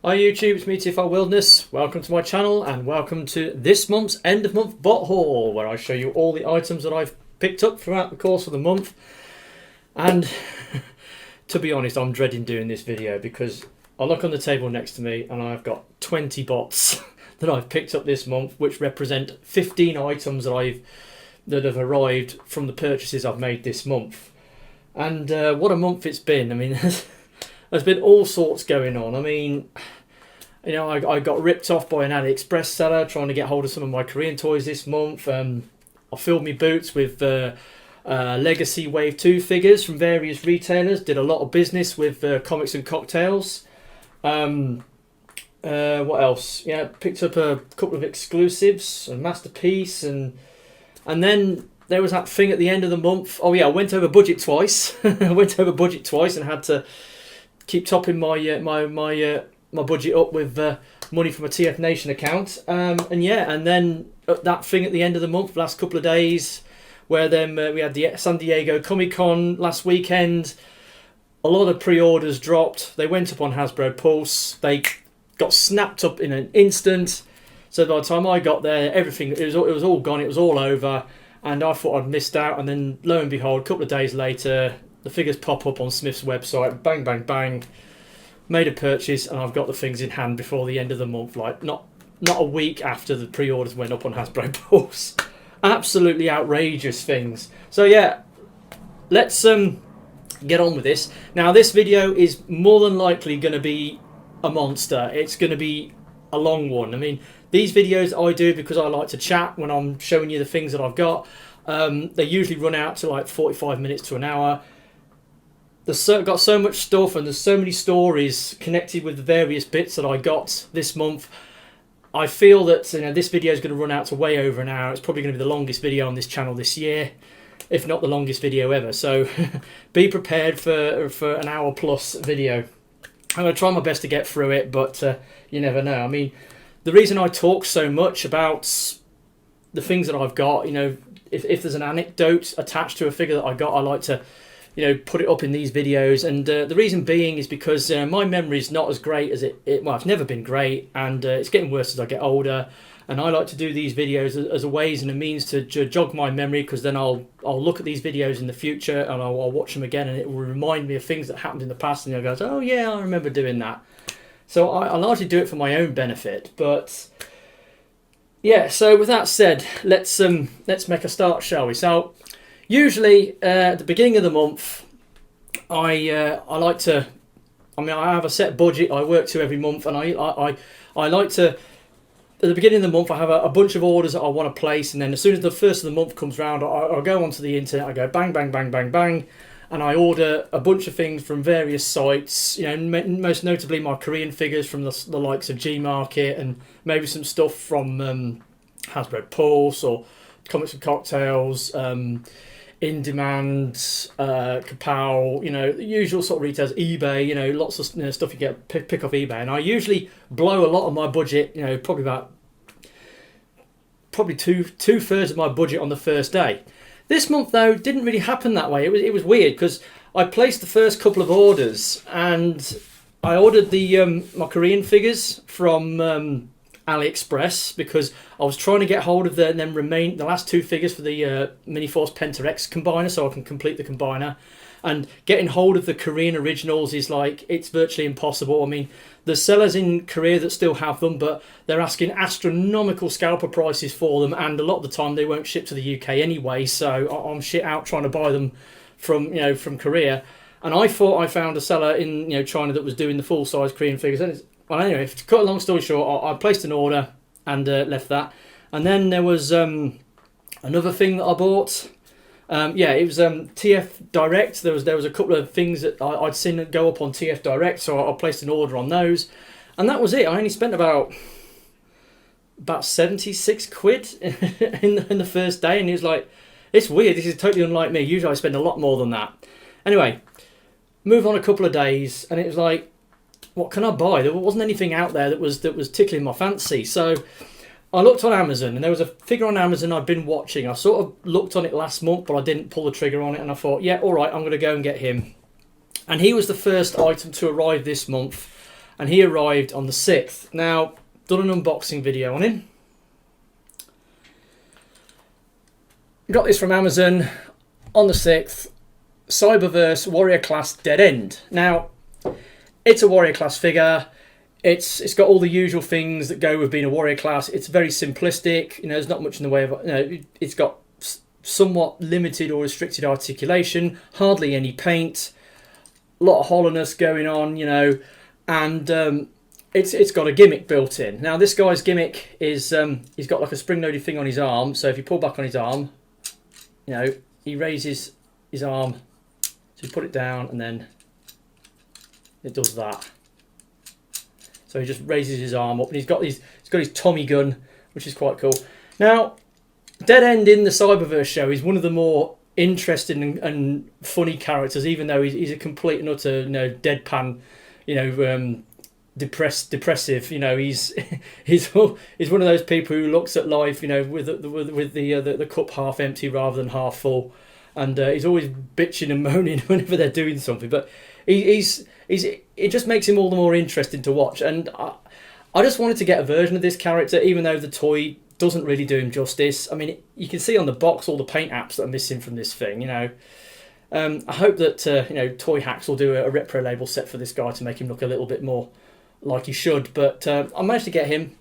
Hi YouTube, it's me TFNation Wilderness. Welcome to my channel and welcome to this month's end of month bot haul, where I show you all the items that I've picked up throughout the course of the month. And to be honest, I'm dreading doing this video because I look on the table next to me and I've got 20 bots that I've picked up this month, which represent 15 items that have arrived from the purchases I've made this month. And what a month it's been. I mean, there's been all sorts going on. I mean, you know, I got ripped off by an AliExpress seller trying to get hold of some of my Korean toys this month. I filled me boots with Legacy Wave 2 figures from various retailers. Did a lot of business with Comics and Cocktails. What else? Yeah, picked up a couple of exclusives, a Masterpiece, and then there was that thing at the end of the month. Oh yeah, I went over budget twice. I went over budget twice and had to keep topping my my budget up with money from a TFNation account. And yeah, and then that thing at the end of the month, last couple of days, where then we had the San Diego Comic Con last weekend. A lot of pre-orders dropped. They went up on Hasbro Pulse. They got snapped up in an instant. So by the time I got there, everything it was all gone. It was all over, and I thought I'd missed out. And then lo and behold, a couple of days later, the figures pop up on Smyths' website. Bang, bang, bang. Made a purchase, and I've got the things in hand before the end of the month. Like not a week after the pre-orders went up on Hasbro Pulse. Absolutely outrageous things. So yeah, let's get on with this. Now this video is more than likely going to be a monster. It's going to be a long one. I mean, these videos I do because I like to chat when I'm showing you the things that I've got. They usually run out to like 45 minutes to an hour. Got so much stuff, and there's so many stories connected with the various bits that I got this month. I feel that this video is going to run out to way over an hour. It's probably going to be the longest video on this channel this year, if not the longest video ever. So be prepared for an hour plus video. I'm going to try my best to get through it, but you never know. I mean, the reason I talk so much about the things that I've got, if there's an anecdote attached to a figure that I got, I like to put it up in these videos. And the reason being is because my memory is not as great as well, it's never been great, and it's getting worse as I get older. And I like to do these videos as a ways and a means to jog my memory, because then I'll look at these videos in the future and I'll watch them again, and it will remind me of things that happened in the past, and I'll go, oh yeah, I remember doing that. So I largely do it for my own benefit. But yeah, so with that said, let's make a start, shall we? So usually at the beginning of the month, I like to. I mean, I have a set budget I work to every month, and I like to. At the beginning of the month, I have a bunch of orders that I want to place, and then as soon as the first of the month comes round, I'll go onto the internet. I go bang, bang, bang, bang, bang, and I order a bunch of things from various sites. Most notably my Korean figures from the likes of G Market, and maybe some stuff from Hasbro Pulse or Comics and Cocktails. In Demand, Kapow, the usual sort of retailers, eBay, lots of stuff you get pick off eBay. And I usually blow a lot of my budget, probably two-thirds of my budget on the first day. This month though didn't really happen that way. It was weird because I placed the first couple of orders, and I ordered the my Korean figures from AliExpress because I was trying to get hold of the last two figures for the Miniforce Penta X combiner, so I can complete the combiner. And getting hold of the Korean originals is it's virtually impossible. I mean, there's sellers in Korea that still have them, but they're asking astronomical scalper prices for them, and a lot of the time they won't ship to the UK anyway. So I'm shit out trying to buy them from Korea. And I thought I found a seller in China that was doing the full size Korean figures. Well, anyway, to cut a long story short, I placed an order and left that. And then there was another thing that I bought. It was TF Direct. There was a couple of things that I'd seen go up on TF Direct, so I placed an order on those. And that was it. I only spent about 76 quid in the first day. And it was like, it's weird. This is totally unlike me. Usually I spend a lot more than that. Anyway, move on a couple of days, and it was like, what can I buy? There wasn't anything out there that was tickling my fancy. So I looked on Amazon, and there was a figure on Amazon I'd been watching. I sort of looked on it last month, but I didn't pull the trigger on it, and I thought, yeah, all right, I'm going to go and get him. And he was the first item to arrive this month. and he arrived on the 6th. Now, done an unboxing video on him. Got this from Amazon on the 6th. Cyberverse Warrior Class Dead End. Now, it's a Warrior Class figure. It's got all the usual things that go with being a Warrior Class. It's very simplistic. You know, there's not much in the way of... You know, it's got somewhat limited or restricted articulation, hardly any paint, a lot of hollowness going on, you know, and it's got a gimmick built in. Now, this guy's gimmick is he's got like a spring-loaded thing on his arm. So if you pull back on his arm, you know, he raises his arm. So you put it down, and then it does that. So he just raises his arm up, and he's got his Tommy gun, which is quite cool. Now, Dead End in the Cyberverse show is one of the more interesting and funny characters, even though he's a complete and utter, you know, deadpan, you know, depressive. You know, he's one of those people who looks at life, you know, with the cup half empty rather than half full, and he's always bitching and moaning whenever they're doing something. But it just makes him all the more interesting to watch. And I just wanted to get a version of this character, even though the toy doesn't really do him justice. I mean, you can see on the box all the paint apps that are missing from this thing, you know. I hope that, you know, Toy Hacks will do a repro label set for this guy to make him look a little bit more like he should. But I managed to get him.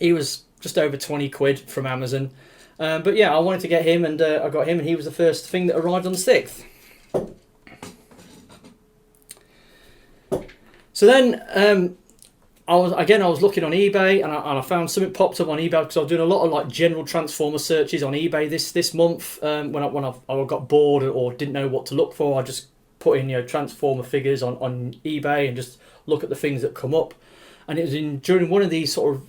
He was just over 20 quid from Amazon. But yeah, I wanted to get him, and I got him, and he was the first thing that arrived on the 6th. So then I was looking on eBay, and I found something popped up on eBay because I was doing a lot of like general Transformer searches on eBay this month. When I got bored or didn't know what to look for, I just put in, you know, Transformer figures on eBay and just look at the things that come up. And it was during one of these sort of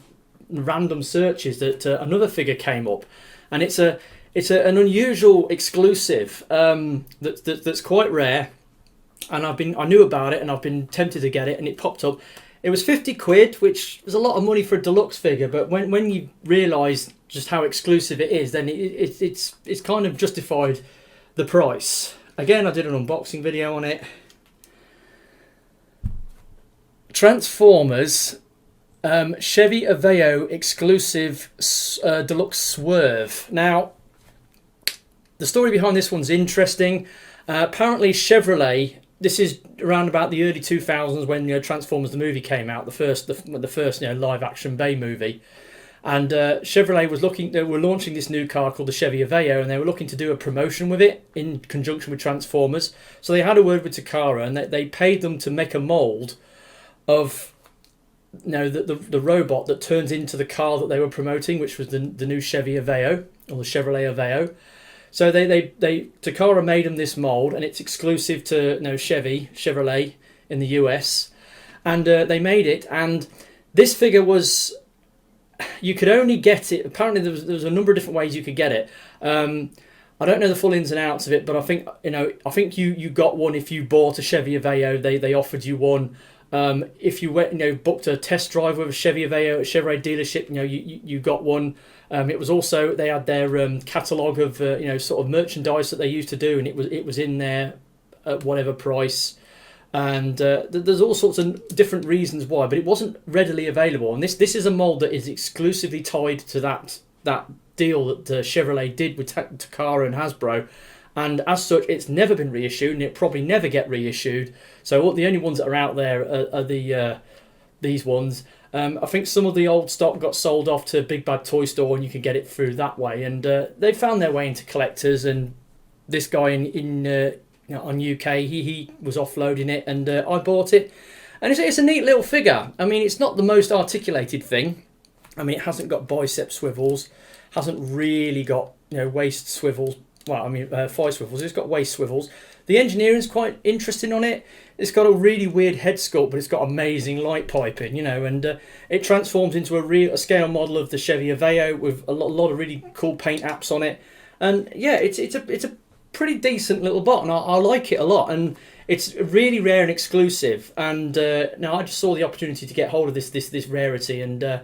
random searches that another figure came up, and it's an unusual exclusive that's quite rare. And I knew about it, and I've been tempted to get it, and it popped up. It was 50 quid, which was a lot of money for a deluxe figure, but when you realise just how exclusive it is, then it's kind of justified the price. Again, I did an unboxing video on it. Transformers Chevy Aveo exclusive deluxe Swerve. Now, the story behind this one's interesting. Apparently Chevrolet, this is around about the early 2000s when, you know, Transformers the movie came out, the first you know, live action Bay movie, and Chevrolet they were launching this new car called the Chevy Aveo, and they were looking to do a promotion with it in conjunction with Transformers. So they had a word with Takara, and they paid them to make a mould of, you know, the robot that turns into the car that they were promoting, which was the new Chevy Aveo, or the Chevrolet Aveo. So Takara made them this mould, and it's exclusive to, you know, Chevrolet in the US, and they made it. And this figure was, you could only get it. Apparently, there was a number of different ways you could get it. I don't know the full ins and outs of it, but I think, you know, you got one if you bought a Chevy Aveo. They offered you one. If you went, you know, booked a test drive with a Chevy Aveo at a Chevrolet dealership, you know, you got one. It was also, they had their catalogue of you know, sort of merchandise that they used to do, and it was in there at whatever price. And there's all sorts of different reasons why, but it wasn't readily available. And this is a mould that is exclusively tied to that deal that Chevrolet did with Takara and Hasbro. And as such, it's never been reissued, and it probably never get reissued. So the only ones that are out there are these ones. I think some of the old stock got sold off to Big Bad Toy Store, and you can get it through that way. And they found their way into collectors. And this guy in you know, on UK, he was offloading it, and I bought it. And it's a neat little figure. I mean, it's not the most articulated thing. I mean, it hasn't got bicep swivels, hasn't really got, you know, waist swivels. Well, I mean, thigh swivels. It's got waist swivels. The engineering's quite interesting on it. It's got a really weird head sculpt, but it's got amazing light piping, you know, and it transforms into a scale model of the Chevy Aveo with a lot of really cool paint apps on it. And yeah, it's a pretty decent little bot, and I like it a lot. And it's really rare and exclusive. And now I just saw the opportunity to get hold of this rarity, and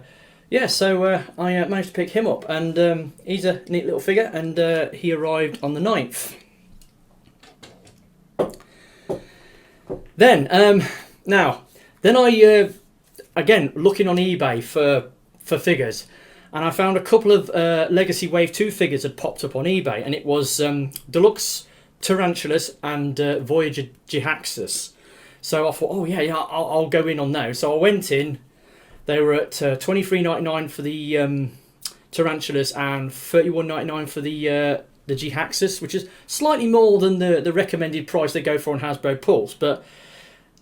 yeah, so I managed to pick him up, and he's a neat little figure, and he arrived on the 9th. Then I again, looking on eBay for figures, and I found a couple of Legacy Wave 2 figures had popped up on eBay, and it was Deluxe Tarantulas and Voyager Jhiaxus. So I thought, oh yeah, I'll go in on those. So I went in. They were at $23.99 for the Tarantulas and $31.99 for the Jhiaxus, which is slightly more than the recommended price they go for on Hasbro Pulse, but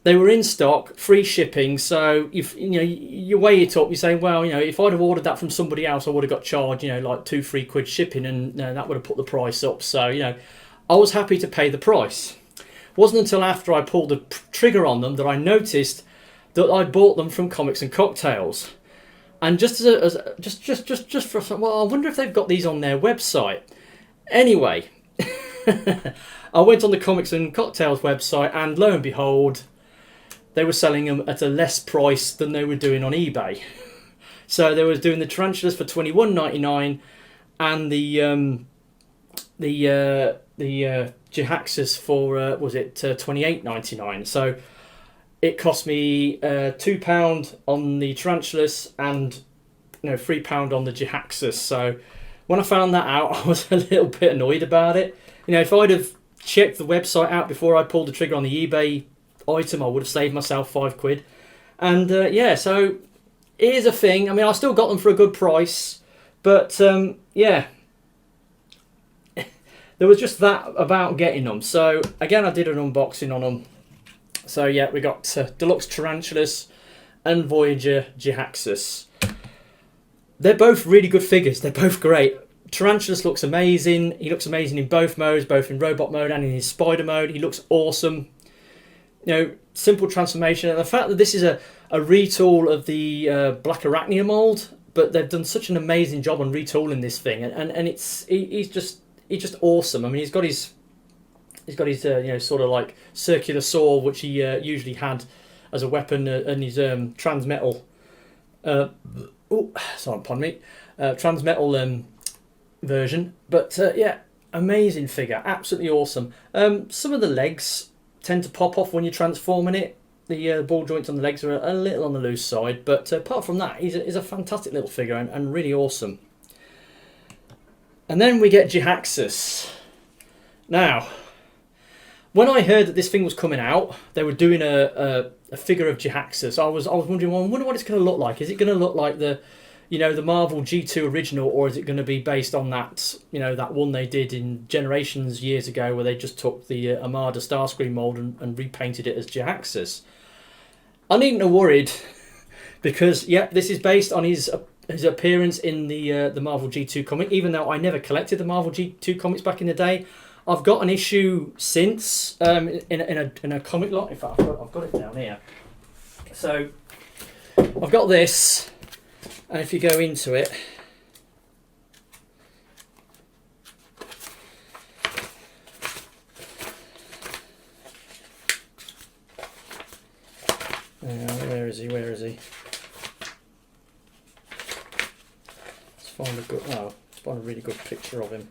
they were in stock, free shipping. So if you weigh it up, you say, well, if I'd have ordered that from somebody else, I would have got charged, like £2-3 shipping, and that would have put the price up. So I was happy to pay the price. It wasn't until after I pulled the trigger on them that I noticed that I bought them from Comics and Cocktails, and just for well, I wonder if they've got these on their website. Anyway, I went on the Comics and Cocktails website, and lo and behold, they were selling them at a less price than they were doing on eBay. So they were doing the Tarantulas for $21.99 and the Jhiaxus for was it $28.99. So it cost me £2 on the Tarantulas and £3 on the Jhiaxus. So when I found that out, I was a little bit annoyed about it. If I'd have checked the website out before I pulled the trigger on the eBay item, I would have saved myself £5. And yeah, so it is a thing. I mean, I still got them for a good price, but yeah, there was just that about getting them. So again, I did an unboxing on them. So yeah, we got Deluxe Tarantulas and Voyager Jhiaxus. They're both really good figures. They're both great. Tarantulas looks amazing. He looks amazing in both modes, both in robot mode and in his spider mode. He looks awesome. Simple transformation. And the fact that this is a retool of the Black Arachnia mold, but they've done such an amazing job on retooling this thing, and he's just awesome. I mean, he's got his sort of like circular saw, which he usually had as a weapon, and his transmetal. Pardon me. Transmetal version, but yeah, amazing figure, absolutely awesome. Some of the legs tend to pop off when you're transforming it. The ball joints on the legs are a little on the loose side, but apart from that, he's a fantastic little figure and really awesome. And then we get Jhiaxus. Now, when I heard that this thing was coming out, they were doing a figure of Jhiaxus. I was wondering, well, I wonder what it's going to look like. Is it going to look like the Marvel G2 original, or is it going to be based on that, that one they did in Generations years ago, where they just took the Armada Starscream mold and repainted it as Jhiaxus? I needn't have worried, because yeah, this is based on his appearance in the Marvel G2 comic. Even though I never collected the Marvel G2 comics back in the day, I've got an issue since in a comic lot. In fact, I've got it down here. So I've got this, and if you go into it, where is he? Let's find let's find a really good picture of him.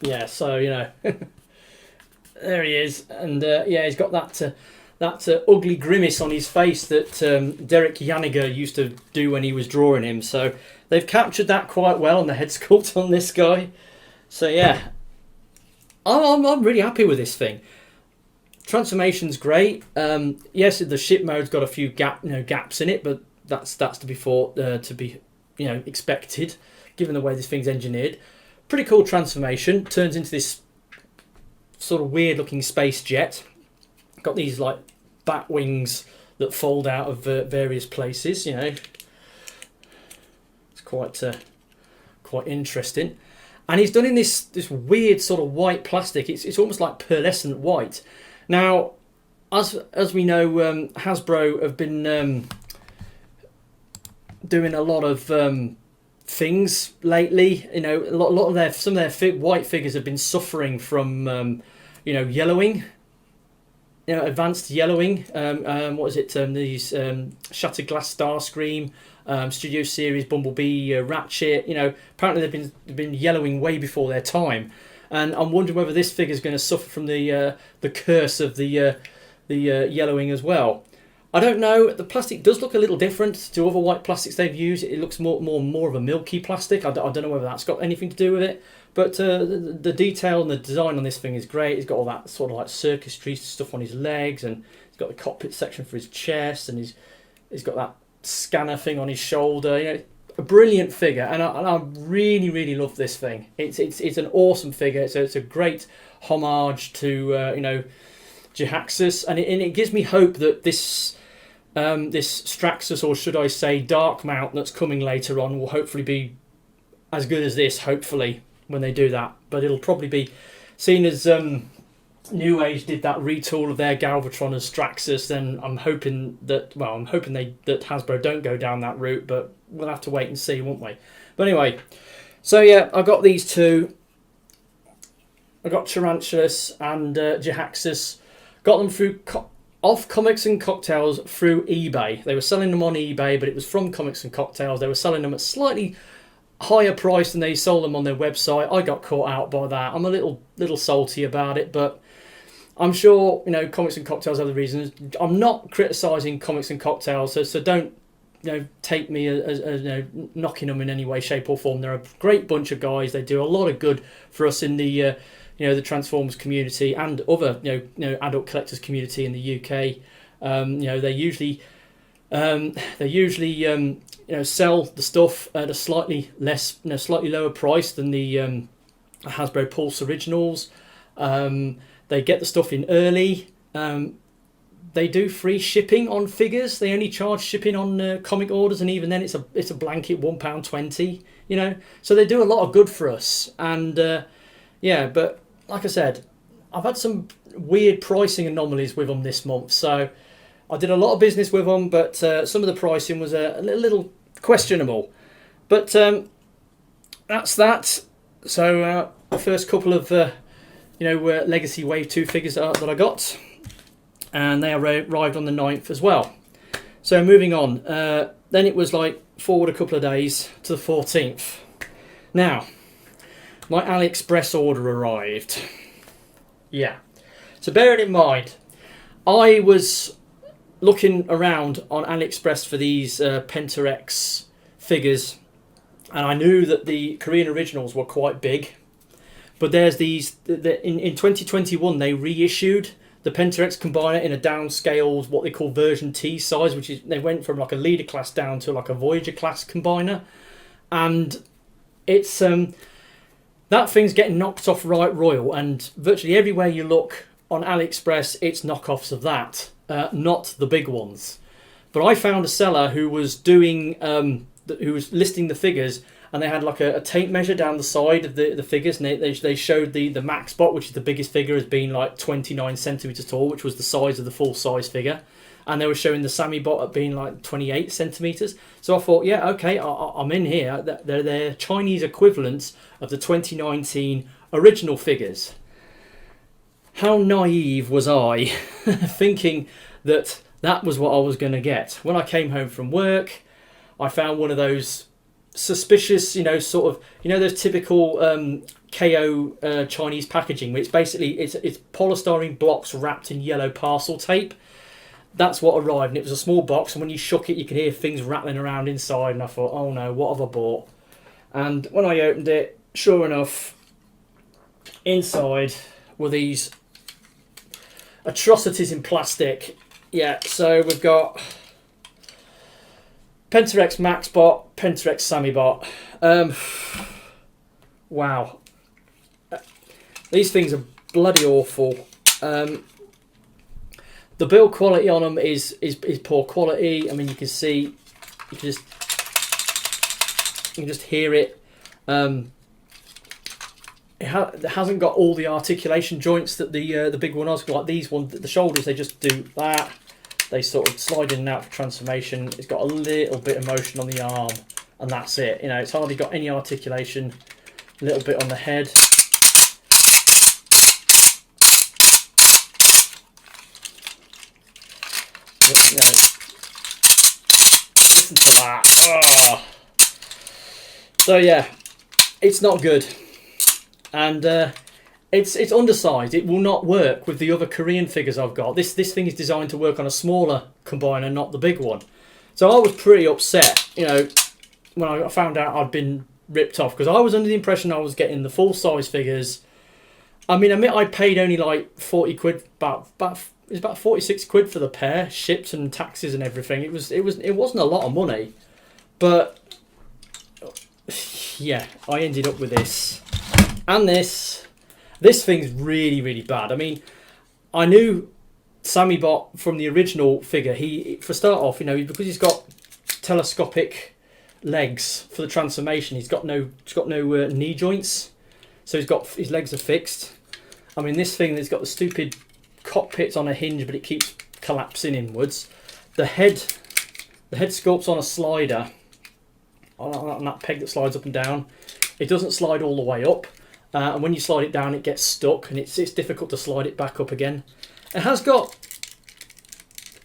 Yeah, so there he is, and yeah, he's got that ugly grimace on his face that Derek Yaniger used to do when he was drawing him. So they've captured that quite well on the head sculpt on this guy. So yeah, I'm really happy with this thing. Transformation's great. Yes, the ship mode's got a few gaps in it, but that's to be expected, given the way this thing's engineered. Pretty cool transformation. Turns into this sort of weird looking space jet. Got these like bat wings that fold out of various places. It's quite interesting. And he's done in this weird sort of white plastic. It's almost like pearlescent white. Now, as we know, Hasbro have been doing a lot of things lately. A lot of some of their white figures have been suffering from yellowing. Advanced yellowing. What is it? These Shattered Glass Starscream, Studio Series Bumblebee, Ratchet. Apparently they've been yellowing way before their time, and I'm wondering whether this figure is going to suffer from the curse of the yellowing as well. I don't know, the plastic does look a little different to other white plastics they've used. It looks more of a milky plastic. I don't know whether that's got anything to do with it. But the detail and the design on this thing is great. He's got all that sort of like circuitry stuff on his legs, and he's got the cockpit section for his chest, and he's got that scanner thing on his shoulder. You know, a brilliant figure, and I really love this thing. It's an awesome figure. So it's a great homage to Jhiaxus, and it gives me hope that this Straxus, or should I say Dark Mount, that's coming later on will hopefully be as good as this, hopefully, when they do that. But it'll probably be, seen as New Age did that retool of their Galvatron as Straxus, then I'm hoping that Hasbro don't go down that route, but we'll have to wait and see, won't we? But anyway, so yeah, I got these two. I got Tarantulas and Jhiaxus. Got them through off Comics and Cocktails through eBay. They were selling them on eBay, but it was from Comics and Cocktails. They were selling them at slightly higher price than they sold them on their website. I got caught out by that. I'm a little salty about it, but I'm sure Comics and Cocktails have the reasons. I'm not criticising Comics and Cocktails, so don't take me as knocking them in any way, shape or form. They're a great bunch of guys. They do a lot of good for us in the the Transformers community and other adult collectors community in the UK. They usually sell the stuff at a slightly lower price than the Hasbro Pulse originals. They get the stuff in early. They do free shipping on figures. They only charge shipping on comic orders, and even then it's a blanket £1.20. So they do a lot of good for us. And but like I said, I've had some weird pricing anomalies with them this month. So I did a lot of business with them, but some of the pricing was a little questionable. But that's that. So the first couple of Legacy Wave 2 figures that I got, and they arrived on the 9th as well. So moving on, then it was like forward a couple of days to the 14th. Now, my AliExpress order arrived. Yeah. So bearing in mind, I was looking around on AliExpress for these Penta X figures, and I knew that the Korean originals were quite big. But there's these, in 2021 they reissued the Penta X Combiner in a downscaled, what they call version T size, which is, they went from like a leader class down to like a Voyager class Combiner. And it's that thing's getting knocked off right royal, and virtually everywhere you look on AliExpress it's knockoffs of that, not the big ones. But I found a seller who was doing who was listing the figures, and they had like a tape measure down the side of the figures, and they showed the Maxbot, which is the biggest figure, as being like 29 centimeters tall, which was the size of the full size figure. And they were showing the Sammybot at being like 28 centimeters. So I thought, yeah, okay, I'm in here. They're Chinese equivalents of the 2019 original figures. How naive was I thinking that was what I was going to get. When I came home from work, I found one of those suspicious, sort of, those typical KO Chinese packaging, which basically it's polystyrene blocks wrapped in yellow parcel tape. That's what arrived, and it was a small box, and when you shook it you could hear things rattling around inside, and I thought, oh no, what have I bought? And when I opened it, sure enough, inside were these atrocities in plastic. Yeah, so we've got Penta X Maxbot, Penta X Sammybot. Wow. These things are bloody awful. The build quality on them is poor quality. I mean, you can see, you can just hear it. It hasn't got all the articulation joints that the big one has. Like these ones, the shoulders, they just do that. They sort of slide in and out for transformation. It's got a little bit of motion on the arm, and that's it. It's hardly got any articulation. A little bit on the head. Listen to that. Oh. So yeah, it's not good, and It's undersized. It will not work with the other Korean figures I've got. This thing is designed to work on a smaller combiner, not the big one. So I was pretty upset, you know, when I found out I'd been ripped off, because I was under the impression I was getting the full size figures. I mean, admit I paid only like 40 quid, it was about 46 quid for the pair, shipped and taxes and everything. It wasn't a lot of money, but yeah, I ended up with this. And this thing's really, really bad. I mean, I knew Sammybot from the original figure. For start off, you know, because he's got telescopic legs for the transformation, he's got no knee joints, so his legs are fixed. I mean, this thing that's got the stupid cockpit's on a hinge, but it keeps collapsing inwards. The head sculpt's on a slider, on that peg that slides up and down. It doesn't slide all the way up, and when you slide it down, it gets stuck, and it's difficult to slide it back up again. It has got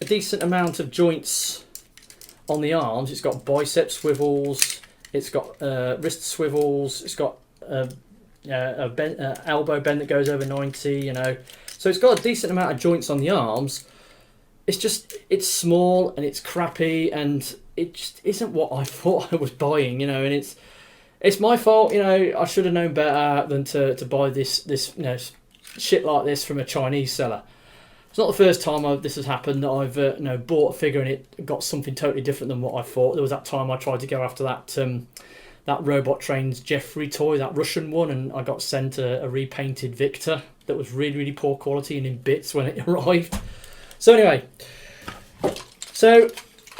a decent amount of joints on the arms. It's got bicep swivels, it's got wrist swivels, it's got elbow bend that goes over 90, you know. So it's got a decent amount of joints on the arms. It's small and it's crappy, and it just isn't what I thought I was buying, you know. And it's my fault, you know. I should have known better than to buy this you know, shit like this from a Chinese seller. It's not the first time this has happened, that I've you know, bought a figure and it got something totally different than what I thought. There was that time I tried to go after that Robot Trains Jeffrey toy, that Russian one, and I got sent a repainted Victor that was really, really poor quality and in bits when it arrived. So anyway, so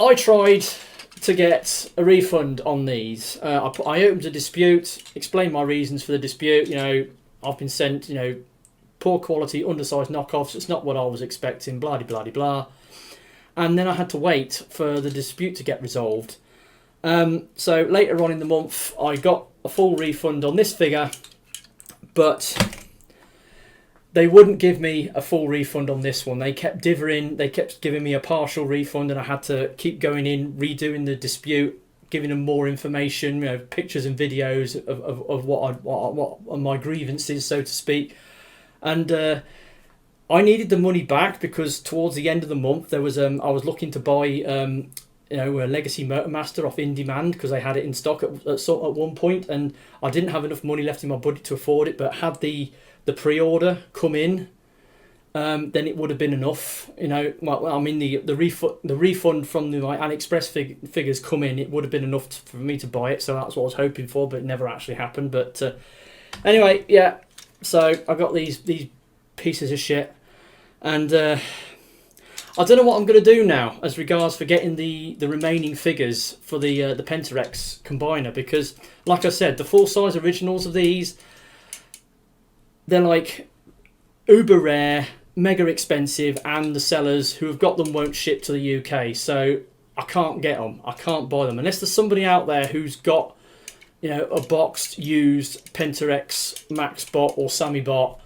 I tried to get a refund on these. I opened a dispute, explained my reasons for the dispute. You know, I've been sent, you know, poor quality, undersized knockoffs. It's not what I was expecting, blah, blah, blah, blah. And then I had to wait for the dispute to get resolved. So later on in the month, I got a full refund on this figure, but they wouldn't give me a full refund on this one. They kept differing. They kept giving me a partial refund, and I had to keep going in, redoing the dispute, giving them more information, you know, pictures and videos of what my grievances, so to speak. And I needed the money back, because towards the end of the month there was I was looking to buy you know, a Legacy Motormaster off in demand, because I had it in stock at one point, and I didn't have enough money left in my budget to afford it. But had the pre-order come in, then it would have been enough. You know, well, I mean, the refund from my AliExpress figures come in, it would have been enough for me to buy it. So that's what I was hoping for, but it never actually happened. But anyway, yeah. So I got these pieces of shit, and I don't know what I'm going to do now as regards for getting the remaining figures for the Penta X combiner, because, like I said, the full size originals of these, they're like uber rare, mega expensive, and the sellers who have got them won't ship to the UK. So I can't get them. I can't buy them unless there's somebody out there who's got, you know, a boxed, used Penta X, Maxbot or Sammybot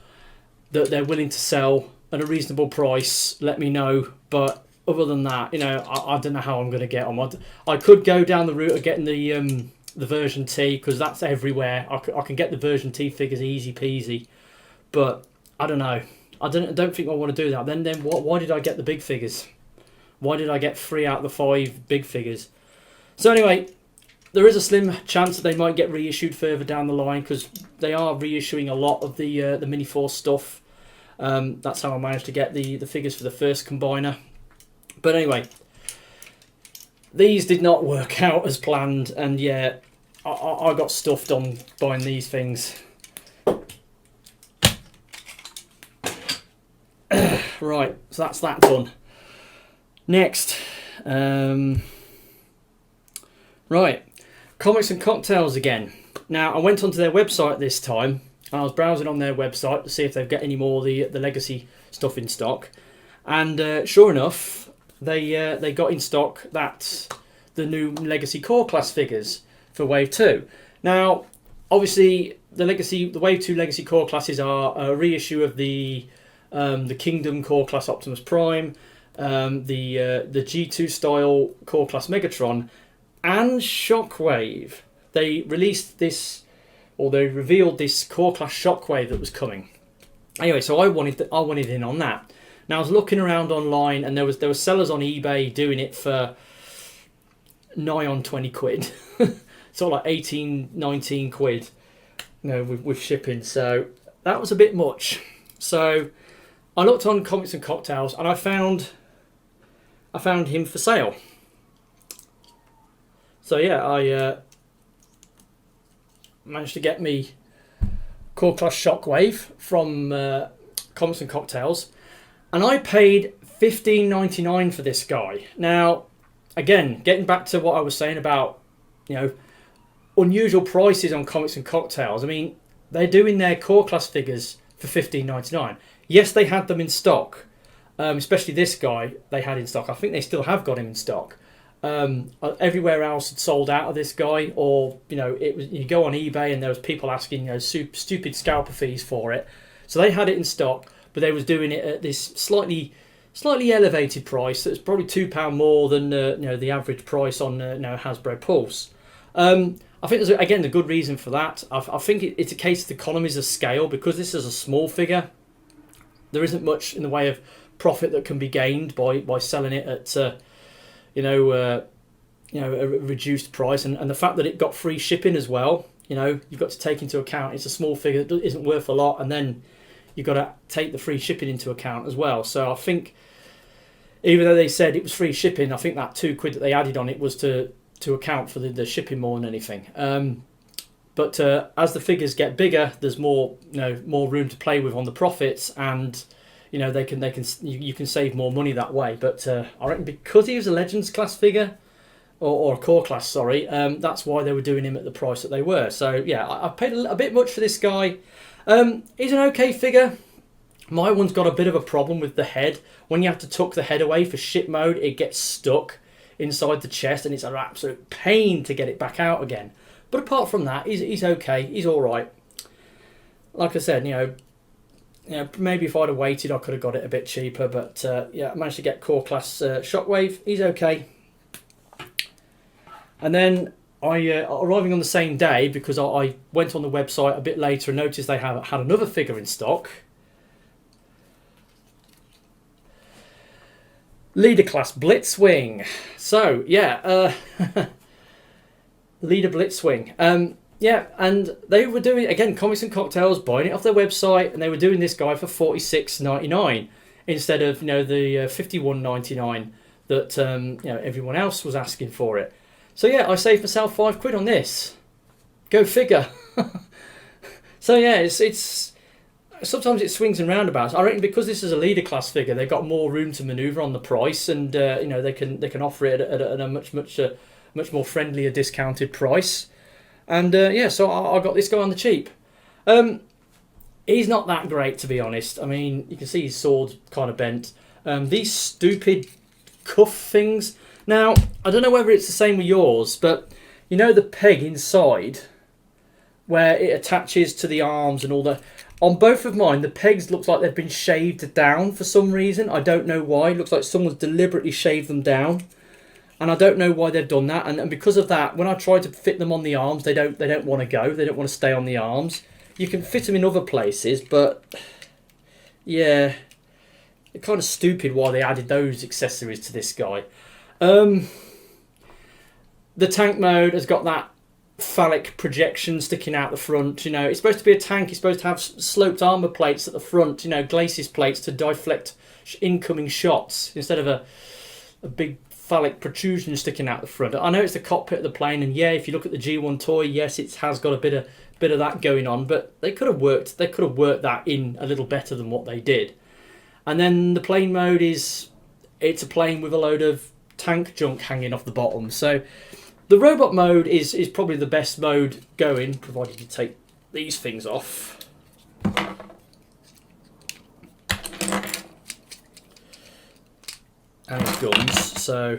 that they're willing to sell at a reasonable price. Let me know. But other than that, you know, I don't know how I'm going to get them. I could go down the route of getting the version T, because that's everywhere. I can get the version T figures easy peasy. But I don't know. I don't think I want to do that. Then why did I get the big figures? Why did I get 3 out of the 5 big figures? So anyway, there is a slim chance that they might get reissued further down the line, because they are reissuing a lot of the Miniforce stuff. That's how I managed to get the figures for the first combiner. But anyway, these did not work out as planned, and yeah, I got stuffed on buying these things. Right, so that's that done. Next, right, Comics and Cocktails again. Now, I went onto their website this time, and I was browsing on their website to see if they've got any more of the Legacy stuff in stock. And sure enough, they got in stock the new Legacy Core Class figures for Wave 2. Now, obviously, the Wave 2 Legacy Core Classes are a reissue of the Kingdom Core Class Optimus Prime, the G2 style Core Class Megatron, and Shockwave. They released this, or they revealed this Core Class Shockwave that was coming. Anyway, so I wanted in on that. Now I was looking around online, and there were sellers on eBay doing it for nigh on 20 quid, sort of like 18, 19 quid, you know, with shipping. So that was a bit much. So I looked on Comics and Cocktails, and I found him for sale. So yeah, I managed to get me Core Class Shockwave from Comics and Cocktails, and I paid $15.99 for this guy. Now, again, getting back to what I was saying about, you know, unusual prices on Comics and Cocktails. I mean, they're doing their Core Class figures for $15.99. Yes, they had them in stock, especially this guy they had in stock. I think they still have got him in stock. Everywhere else had sold out of this guy, or you know, it was, you go on eBay and there was people asking, you know, stupid scalper fees for it. So they had it in stock, but they was doing it at this slightly elevated price. That's probably £2 more than you know, the average price on you know, Hasbro Pulse. I think there's again a good reason for that. I think it's a case of economies of scale, because this is a small figure. There isn't much in the way of profit that can be gained by selling it at you know, a reduced price, and the fact that it got free shipping as well. You know, you've got to take into account it's a small figure that isn't worth a lot, and then you've got to take the free shipping into account as well. So I think, even though they said it was free shipping, I think that £2 that they added on it was to account for the shipping more than anything. But as the figures get bigger, there's more, you know, more room to play with on the profits, and you know, you can save more money that way. But I reckon because he was a Legends class figure, or a Core Class, sorry, that's why they were doing him at the price that they were. So yeah, I paid a bit much for this guy. He's an okay figure. My one's got a bit of a problem with the head. When you have to tuck the head away for ship mode, it gets stuck inside the chest, and it's an absolute pain to get it back out again. But apart from that, he's okay. He's all right. Like I said, you know, maybe if I'd have waited, I could have got it a bit cheaper. But yeah, I managed to get Core Class Shockwave. He's okay. And then arriving on the same day, because I went on the website a bit later and noticed they had another figure in stock. Leader Class Blitzwing. So yeah, Leader Blitzwing. Yeah, and they were doing, again, Comics and Cocktails, buying it off their website, and they were doing this guy for $46.99 instead of, you know, the $51.99 that you know, everyone else was asking for it. So yeah, I saved myself £5 on this. Go figure. So yeah, it's sometimes it swings and roundabouts. I reckon because this is a leader class figure, they've got more room to manoeuvre on the price, and you know, they can offer it at a much more friendlier discounted price. And yeah, so I got this guy on the cheap. He's not that great, to be honest. I mean, you can see his sword kind of bent. These stupid cuff things. Now, I don't know whether it's the same with yours, but you know the peg inside where it attaches to the arms and all that. On both of mine, the pegs looks like they've been shaved down for some reason. I don't know why. It looks like someone's deliberately shaved them down. And I don't know why they've done that. And because of that, when I try to fit them on the arms, they don't want to go. They don't want to stay on the arms. You can fit them in other places, but yeah, it's kind of stupid why they added those accessories to this guy. The tank mode has got that phallic projection sticking out the front. You know, it's supposed to be a tank. It's supposed to have sloped armor plates at the front. You know, glacis plates to deflect incoming shots instead of a big phallic protrusion sticking out the front. I know it's the cockpit of the plane, and yeah, if you look at the G1 toy, yes, it has got a bit of that going on. But they could have worked that in a little better than what they did. And then the plane mode it's a plane with a load of tank junk hanging off the bottom. So the robot mode is probably the best mode going, provided you take these things off. And his guns. So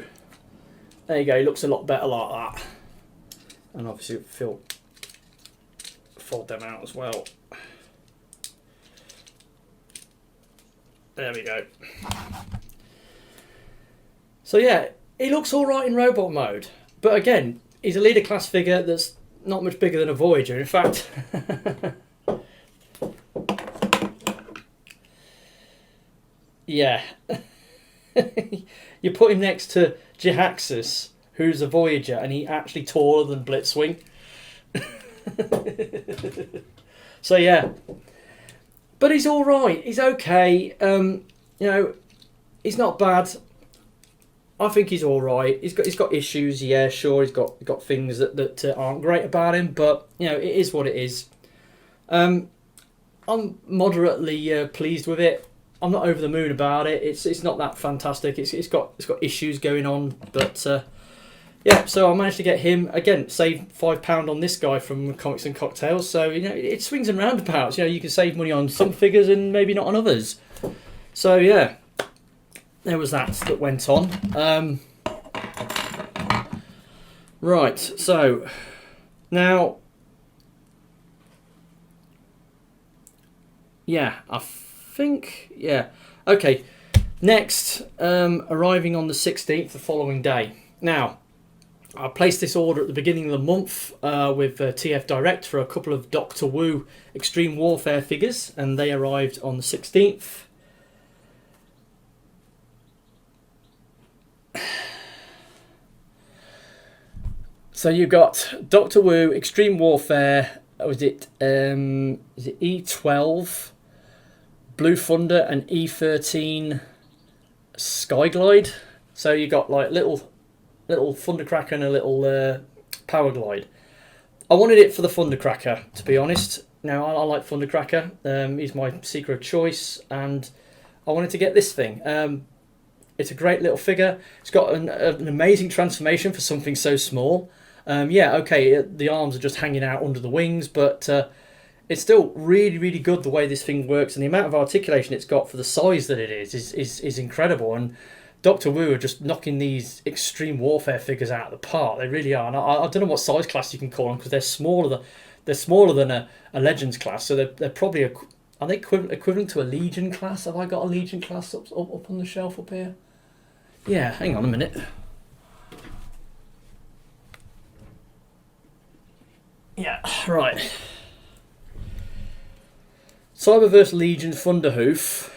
there you go, he looks a lot better like that. And obviously fold them out as well. There we go. So yeah, he looks alright in robot mode. But again, he's a leader class figure that's not much bigger than a Voyager. In fact, Yeah. You put him next to Jhiaxus, who's a Voyager, and he's actually taller than Blitzwing. So yeah, but he's all right. He's okay. You know, he's not bad. I think he's all right. He's got issues. Yeah, sure. He's got things that aren't great about him, but you know, it is what it is. I'm moderately pleased with it. I'm not over the moon about it. It's not that fantastic. It's got issues going on, but yeah. So I managed to get him again. Save £5 on this guy from Comics and Cocktails. So you know it swings and roundabouts. You know you can save money on some figures and maybe not on others. So yeah, there was that went on. Right. So now, yeah, I think, yeah. Okay, next, arriving on the 16th, the following day. Now, I placed this order at the beginning of the month with TF Direct for a couple of Doctor Wu Extreme Warfare figures, and they arrived on the 16th. So you've got Doctor Wu Extreme Warfare, is it E12, Blue Thunder, and E13 Skyglide. So you got like little Thundercracker and a little Power Glide. I wanted it for the Thundercracker, to be honest. Now I like Thundercracker. He's my seeker of choice, and I wanted to get this thing. It's a great little figure. It's got an amazing transformation for something so small. Yeah, okay, the arms are just hanging out under the wings, but it's still really, really good the way this thing works, and the amount of articulation it's got for the size that it is incredible. And Doctor Wu are just knocking these Extreme Warfare figures out of the park. They really are. And I don't know what size class you can call them, because they're smaller than a Legends class. So they're probably are they equivalent to a Legion class? Have I got a Legion class up on the shelf up here? Yeah, hang on a minute. Yeah, right. Cyberverse Legion Thunderhoof,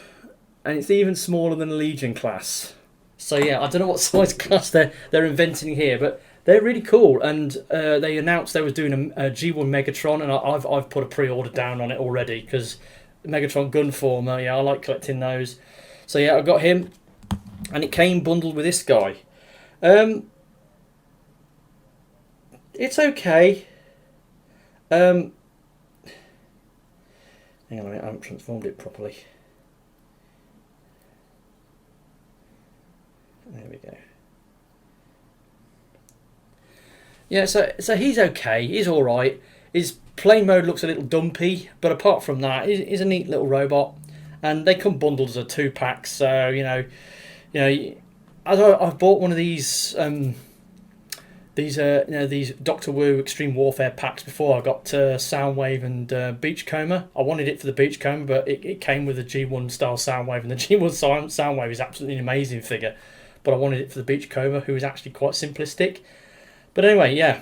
and it's even smaller than a Legion class. So yeah, I don't know what size class they're inventing here, but they're really cool. And they announced they was doing a G1 Megatron, and I've put a pre-order down on it already, because Megatron Gunformer, yeah, I like collecting those. So yeah, I got him, and it came bundled with this guy. It's okay. Hang on a minute, I haven't transformed it properly. There we go. Yeah, so he's okay. He's all right. His plane mode looks a little dumpy, but apart from that, he's a neat little robot. And they come bundled as a 2-pack. So you know, I've bought one of these these Doctor Wu Extreme Warfare packs before. I got Soundwave and Beachcomber. I wanted it for the Beachcomber, but it came with a G1 style Soundwave, and the G1 Soundwave is absolutely an amazing figure. But I wanted it for the Beachcomber, who is actually quite simplistic. But anyway, yeah.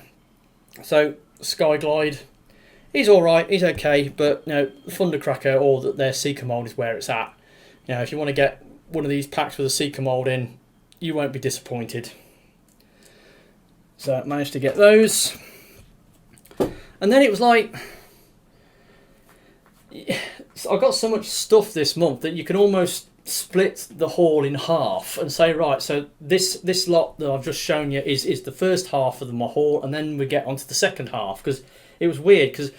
So Skyglide, he's all right, he's okay, but you know, Thundercracker or their Seeker mold is where it's at. You know, if you want to get one of these packs with a Seeker mold in, you won't be disappointed. So I managed to get those, and then it was like, I got so much stuff this month that you can almost split the haul in half and say, right, so this lot that I've just shown you is the first half of my haul, and then we get onto the second half, because it was weird, because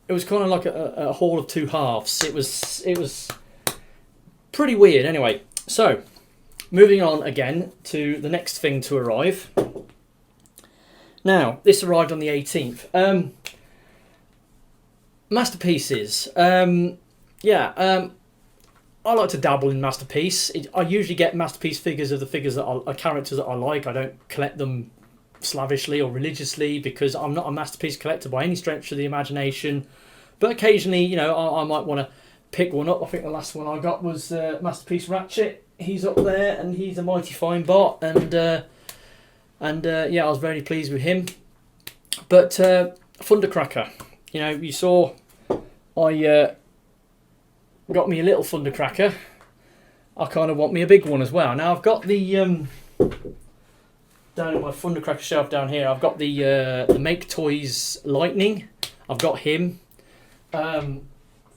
it was kind of like a haul of two halves. It was pretty weird. Anyway, so moving on again to the next thing to arrive. Now, this arrived on the 18th. Masterpieces. I like to dabble in Masterpiece. I usually get Masterpiece figures of the figures that are characters that I like. I don't collect them slavishly or religiously, because I'm not a Masterpiece collector by any stretch of the imagination. But occasionally, you know, I might want to pick one up. I think the last one I got was Masterpiece Ratchet. He's up there, and he's a mighty fine bot, and yeah, I was very pleased with him. But Thundercracker, you know, you saw I got me a little Thundercracker. I kind of want me a big one as well. Now I've got the down in my Thundercracker shelf down here. I've got the Make Toys Lightning. I've got him. I've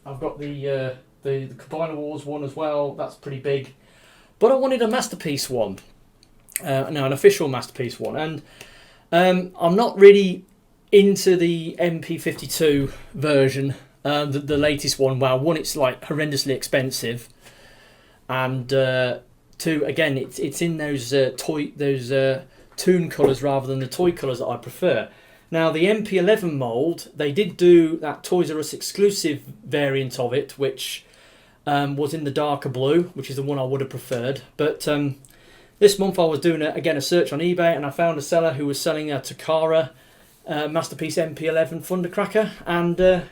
got the Combiner Wars one as well. That's pretty big. But I wanted a Masterpiece one. No, an official Masterpiece one. And I'm not really into the MP52 version, the latest one. Well, one, it's like horrendously expensive, and two, again, it's in those toon colours rather than the toy colours that I prefer. Now, the MP11 mould, they did do that Toys R Us exclusive variant of it, which was in the darker blue, which is the one I would have preferred. But this month I was doing, a search on eBay, and I found a seller who was selling a Takara Masterpiece MP11 Thundercracker, and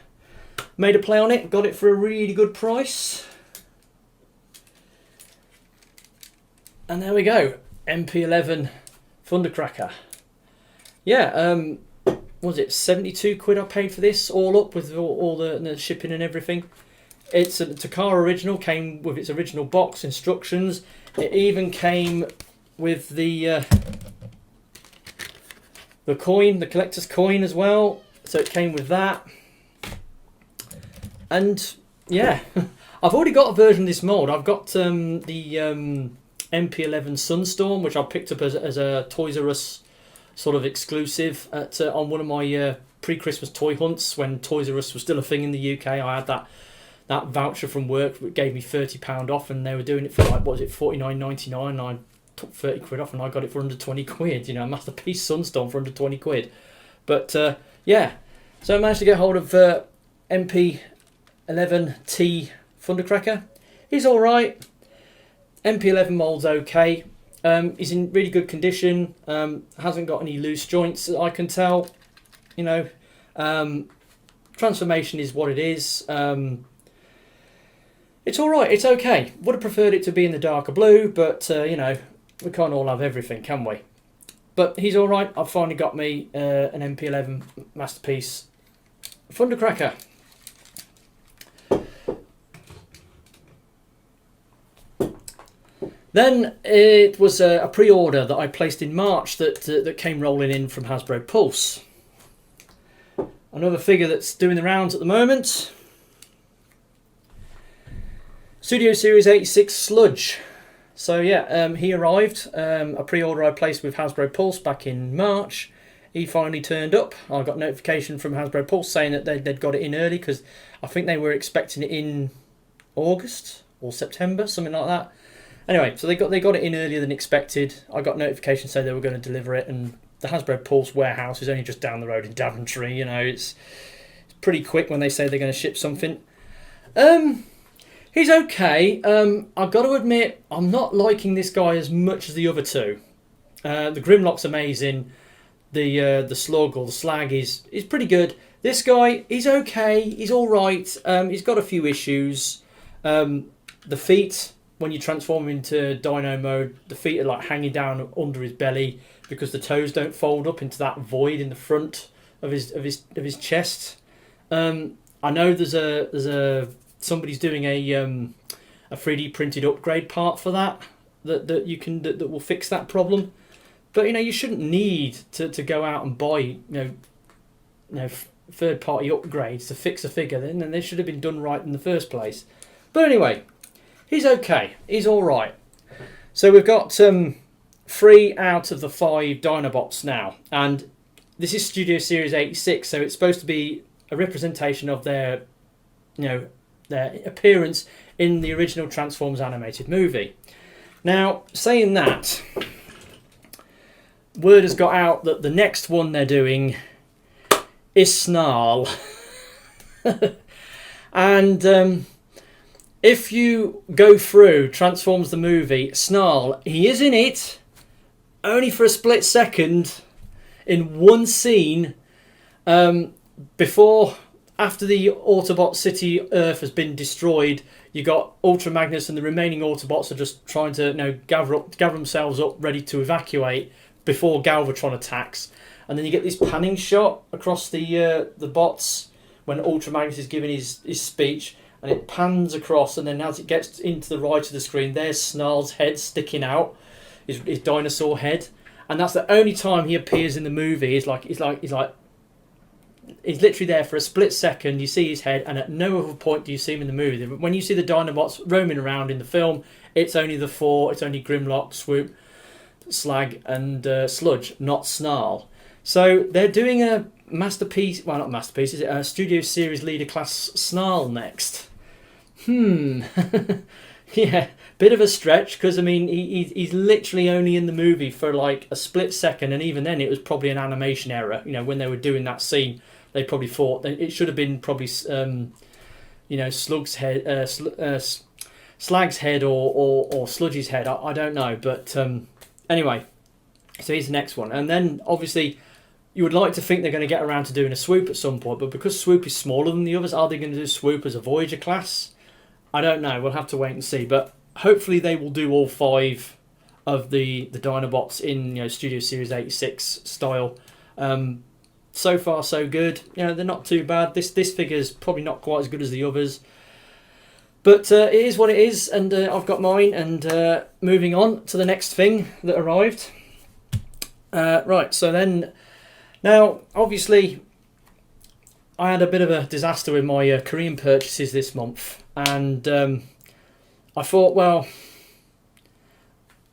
made a play on it, got it for a really good price. And there we go, MP11 Thundercracker. Yeah, was it 72 quid I paid for this, all up with all the shipping and everything. It's a Takara original, came with its original box instructions. It even came with the coin, the collector's coin as well. So it came with that. And yeah, I've already got a version of this mould. I've got the MP11 Sunstorm, which I picked up as a Toys R Us sort of exclusive on one of my pre-Christmas toy hunts when Toys R Us was still a thing in the UK. I had that voucher from work that gave me £30 off, and they were doing it for like, what was it, £49.99, and I took 30 quid off and I got it for under 20 quid, you know, a Masterpiece Sunstorm for under 20 quid. But yeah, so I managed to get hold of MP11T Thundercracker. He's alright. MP11 mould's okay. He's in really good condition. Hasn't got any loose joints that I can tell. You know, transformation is what it is. It's alright, it's okay. Would have preferred it to be in the darker blue, but you know, we can't all have everything, can we? But he's alright. I've finally got me an MP11 Masterpiece Thundercracker. Then it was a pre-order that I placed in March that came rolling in from Hasbro Pulse. Another figure that's doing the rounds at the moment. Studio Series 86 Sludge. So yeah, he arrived. A pre-order I placed with Hasbro Pulse back in March. He finally turned up. I got notification from Hasbro Pulse saying that they'd got it in early, because I think they were expecting it in August or September, something like that. Anyway, so they got it in earlier than expected. I got notification saying they were going to deliver it, and the Hasbro Pulse warehouse is only just down the road in Daventry. You know, it's pretty quick when they say they're going to ship something. He's okay. I've got to admit, I'm not liking this guy as much as the other two. The Grimlock's amazing. The Slug or the Slag is pretty good. This guy, he's okay. He's all right. He's got a few issues. The feet, when you transform him into Dino mode, the feet are like hanging down under his belly because the toes don't fold up into that void in the front of his chest. I know there's somebody's doing a 3D printed upgrade part for that will fix that problem. But you know, you shouldn't need to go out and buy you know third party upgrades to fix a figure. Then they should have been done right in the first place. But anyway, he's okay. He's all right. So we've got 3 out of the 5 Dinobots now, and this is Studio Series 86, so it's supposed to be a representation of their appearance in the original Transformers animated movie. Now, saying that, word has got out that the next one they're doing is Snarl. And if you go through Transformers the movie, Snarl, he is in it, only for a split second, in one scene, after the Autobot City Earth has been destroyed. You got Ultra Magnus and the remaining Autobots are just trying to gather themselves up, ready to evacuate before Galvatron attacks. And then you get this panning shot across the bots when Ultra Magnus is giving his speech, and it pans across, and then as it gets into the right of the screen, there's Snarl's head sticking out, his dinosaur head, and that's the only time he appears in the movie. He's literally there for a split second. You see his head, and at no other point do you see him in the movie. When you see the Dinobots roaming around in the film, it's only the four. It's only Grimlock, Swoop, Slag, and Sludge, not Snarl. So they're doing a masterpiece. Well, not masterpiece. Is it a Studio Series Leader Class Snarl next? Yeah, bit of a stretch, because I mean he's literally only in the movie for like a split second, and even then it was probably an animation error. You know, when they were doing that scene, they probably thought that it should have been probably Slug's head, Slag's head, or Sludge's head. I don't know, but anyway, so here's the next one, and then obviously you would like to think they're going to get around to doing a Swoop at some point, but because Swoop is smaller than the others, are they going to do Swoop as a Voyager class? I don't know. We'll have to wait and see. But hopefully they will do all 5 of the Dinobots in Studio Series 86 style. So far, so good. They're not too bad. This figure's probably not quite as good as the others, but it is what it is. And I've got mine. And moving on to the next thing that arrived. Right. So then, now obviously, I had a bit of a disaster with my Korean purchases this month, and I thought, well,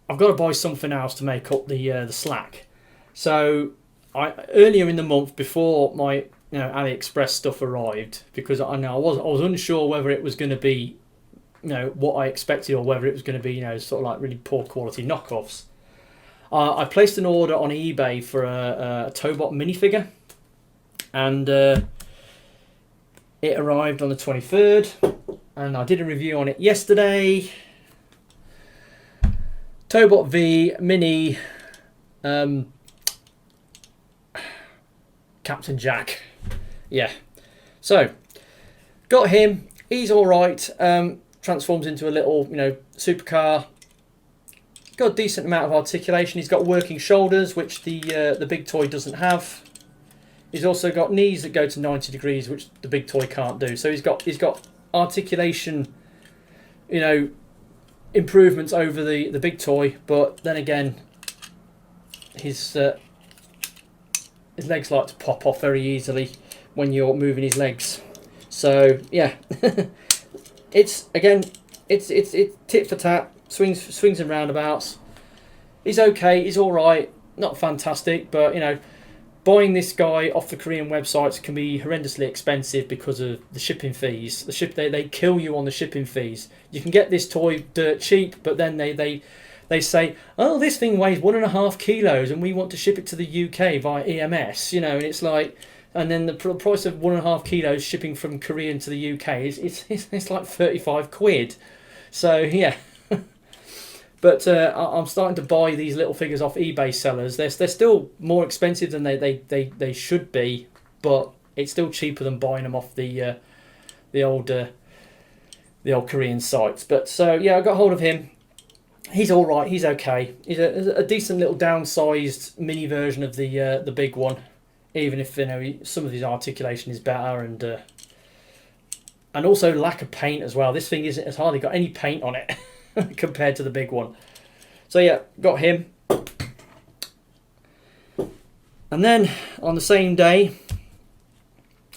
I've got to buy something else to make up the slack. So earlier in the month, before my AliExpress stuff arrived, because I was unsure whether it was going to be what I expected, or whether it was going to be sort of like really poor quality knockoffs. I placed an order on eBay for a Tobot minifigure, and it arrived on the 23rd, and I did a review on it yesterday. Tobot V Mini Captain Jack. Yeah. So, got him. He's alright. Transforms into a little, supercar. Got a decent amount of articulation. He's got working shoulders, which the big toy doesn't have. He's also got knees that go to 90 degrees, which the big toy can't do. So he's got articulation, improvements over the big toy. But then again, his legs like to pop off very easily when you're moving his legs. So yeah, it's tit for tat, swings and roundabouts. He's okay. He's all right. Not fantastic, but buying this guy off the Korean websites can be horrendously expensive because of the shipping fees. They kill you on the shipping fees. You can get this toy dirt cheap, but then they say, oh, this thing weighs 1.5 kilos and we want to ship it to the UK via EMS, and it's like, and then the price of 1.5 kilos shipping from Korean to the UK it's like 35 quid. So yeah. But I'm starting to buy these little figures off eBay sellers. They're still more expensive than they should be, but it's still cheaper than buying them off the old Korean sites. But so yeah, I got hold of him. He's all right. He's okay. He's a decent little downsized mini version of the big one, even if some of his articulation is better, and also lack of paint as well. This thing has hardly got any paint on it. Compared to the big one. So yeah, got him. And then on the same day,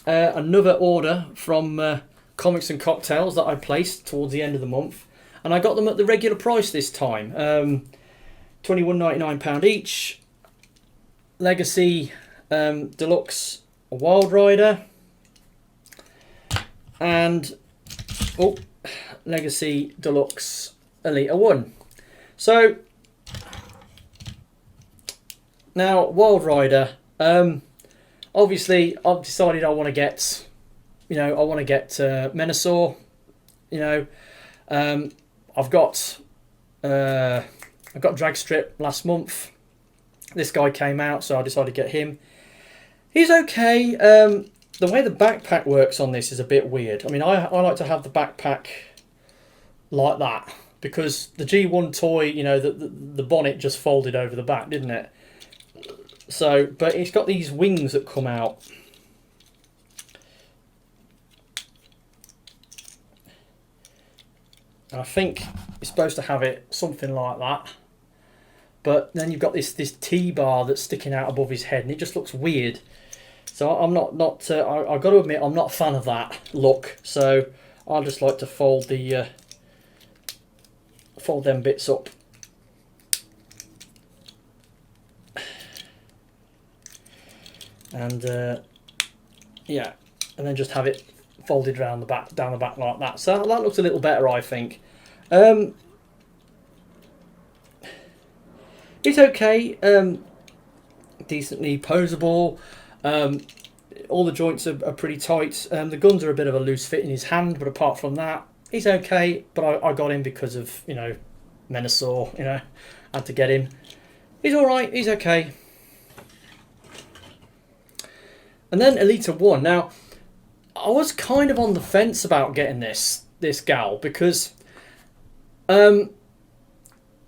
another order from Comics and Cocktails that I placed towards the end of the month, and I got them at the regular price this time, £21.99 each. Legacy Deluxe Wild Rider, and Legacy Deluxe Elite 1. So now Wild Rider, obviously I've decided I want to get Menasor. I've got Dragstrip last month. This guy came out, so I decided to get him. He's okay. The way the backpack works on this is a bit weird. I mean, I like to have the backpack like that, because the G1 toy, the bonnet just folded over the back, didn't it? So, but it's got these wings that come out. I think you're supposed to have it something like that. But then you've got this T-bar that's sticking out above his head, and it just looks weird. So I'm not I've got to admit, I'm not a fan of that look. So I just like to fold them bits up. And yeah, and then just have it folded around the back, down the back like that. So that looks a little better, I think. It's okay, decently posable. All the joints are pretty tight. The guns are a bit of a loose fit in his hand, but apart from that, he's okay. But I got him because of, you know, Menasor, you know, had to get him. He's alright, he's okay. And then Elita 1. Now, I was kind of on the fence about getting this gal because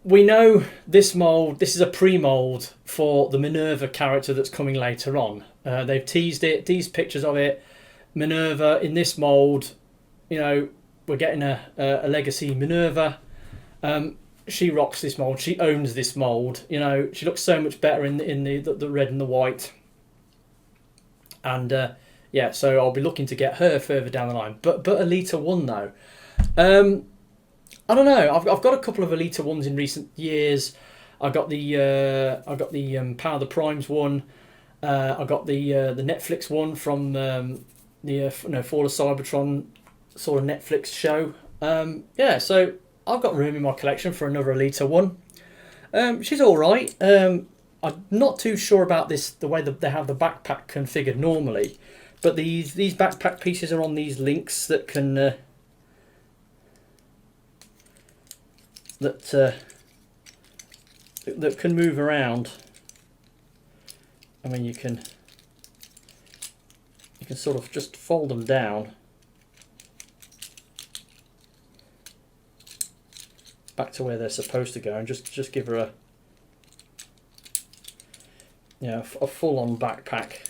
we know this mould, this is a pre-mould for the Minerva character that's coming later on. They've teased it, teased pictures of it. Minerva in this mould, you know, we're getting a legacy Minerva. She rocks this mould, she owns this mould, you know, she looks so much better in the red and the white. And yeah, so I'll be looking to get her further down the line. But Elita 1 though, I don't know. I've got a couple of Elita 1s in recent years. I got the Power of the Primes one. I got the Netflix one from Fall of Cybertron sort of Netflix show. Yeah, so I've got room in my collection for another Elita 1. She's all right. I'm not too sure about the way that they have the backpack configured normally, but these backpack pieces are on these links that can that can move around. I mean, you can sort of just fold them down back to where they're supposed to go, and just give her a, you know, a full-on backpack.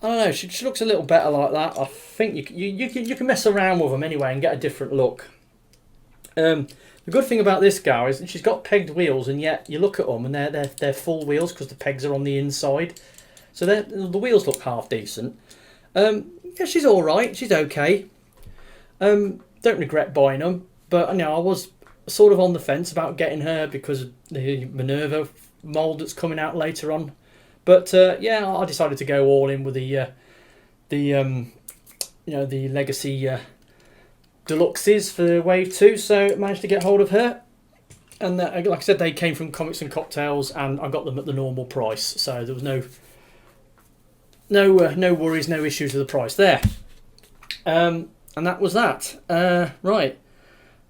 I don't know. She looks a little better like that. I think you can mess around with them anyway and get a different look. The good thing about this gal is that she's got pegged wheels, and yet you look at them and they're full wheels because the pegs are on the inside. So the wheels look half decent. Yeah, she's all right. She's okay. Don't regret buying them, but you know, I was sort of on the fence about getting her because of the Minerva mould that's coming out later on. But yeah, I decided to go all in with the legacy deluxes for Wave 2, so managed to get hold of her. And like I said, they came from Comics and Cocktails, and I got them at the normal price, so there was no worries, no issues with the price there. And that was that. Right.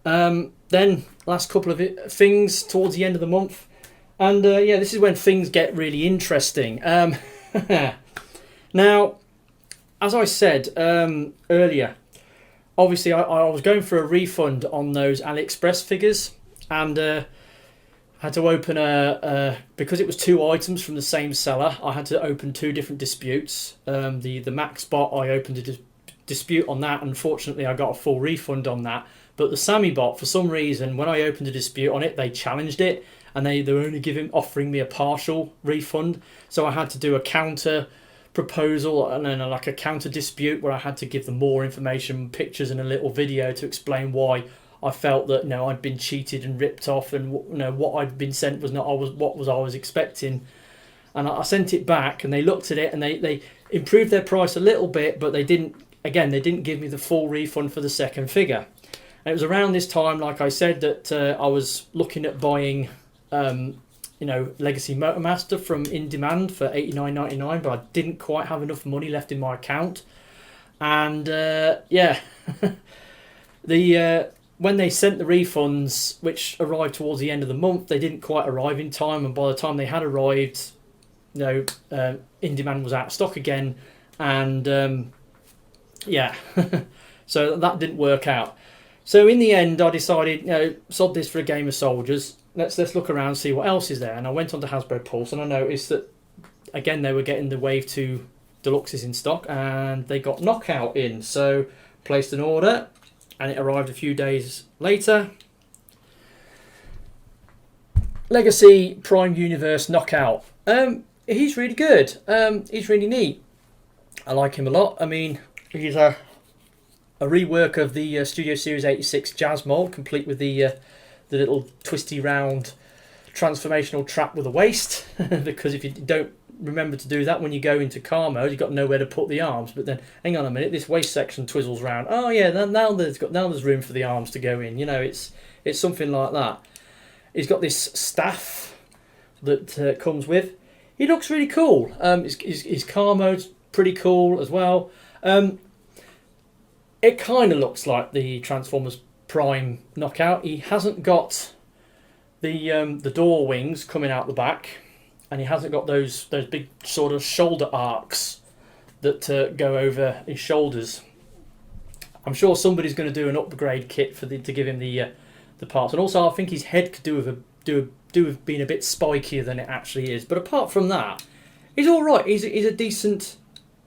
Then last couple of things towards the end of the month. And yeah, this is when things get really interesting. Now, as I said earlier, obviously I was going for a refund on those AliExpress figures, and had to open because it was 2 items from the same seller, I had to open 2 different disputes. The Maxbot, I opened a dispute on that. Unfortunately, I got a full refund on that. But the Sammybot, for some reason, when I opened a dispute on it, they challenged it, and they were only offering me a partial refund. So I had to do a counter proposal and then like a counter dispute where I had to give them more information, pictures, and a little video to explain why I felt that, you know, I'd been cheated and ripped off, and, you know, what I'd been sent was not what I was expecting. And I sent it back, and they looked at it, and they improved their price a little bit, but they didn't give me the full refund for the second figure. And it was around this time, like I said, that I was looking at buying, you know, Legacy Motormaster from In Demand for $89.99, but I didn't quite have enough money left in my account. And yeah, when they sent the refunds, which arrived towards the end of the month, they didn't quite arrive in time, and by the time they had arrived, you know, In Demand was out of stock again, and yeah, so that didn't work out. So in the end, I decided, you know, sod this for a game of soldiers. Let's look around and see what else is there. And I went on to Hasbro Pulse, and I noticed that again they were getting the Wave 2 Deluxes in stock, and they got Knockout in. So Placed an order, and it arrived a few days later. Legacy Prime Universe Knockout. He's really good. He's really neat. I like him a lot. I mean, he's a rework of the Studio Series 86 Jazz mold, complete with the little twisty round transformational trap with a waist. Because if you don't remember to do that when you go into car mode, you've got nowhere to put the arms. But then, hang on a minute, this waist section twizzles round. Oh yeah, now there's room for the arms to go in. You know, it's something like that. He's got this staff that comes with. He looks really cool. His car mode's pretty cool as well. It kind of looks like the Transformers Prime Knockout. He hasn't got the door wings coming out the back, and he hasn't got those big sort of shoulder arcs that go over his shoulders. I'm sure somebody's going to do an upgrade kit to give him the parts, and also I think his head could do with being a bit spikier than it actually is. But apart from that, he's all right. He's a decent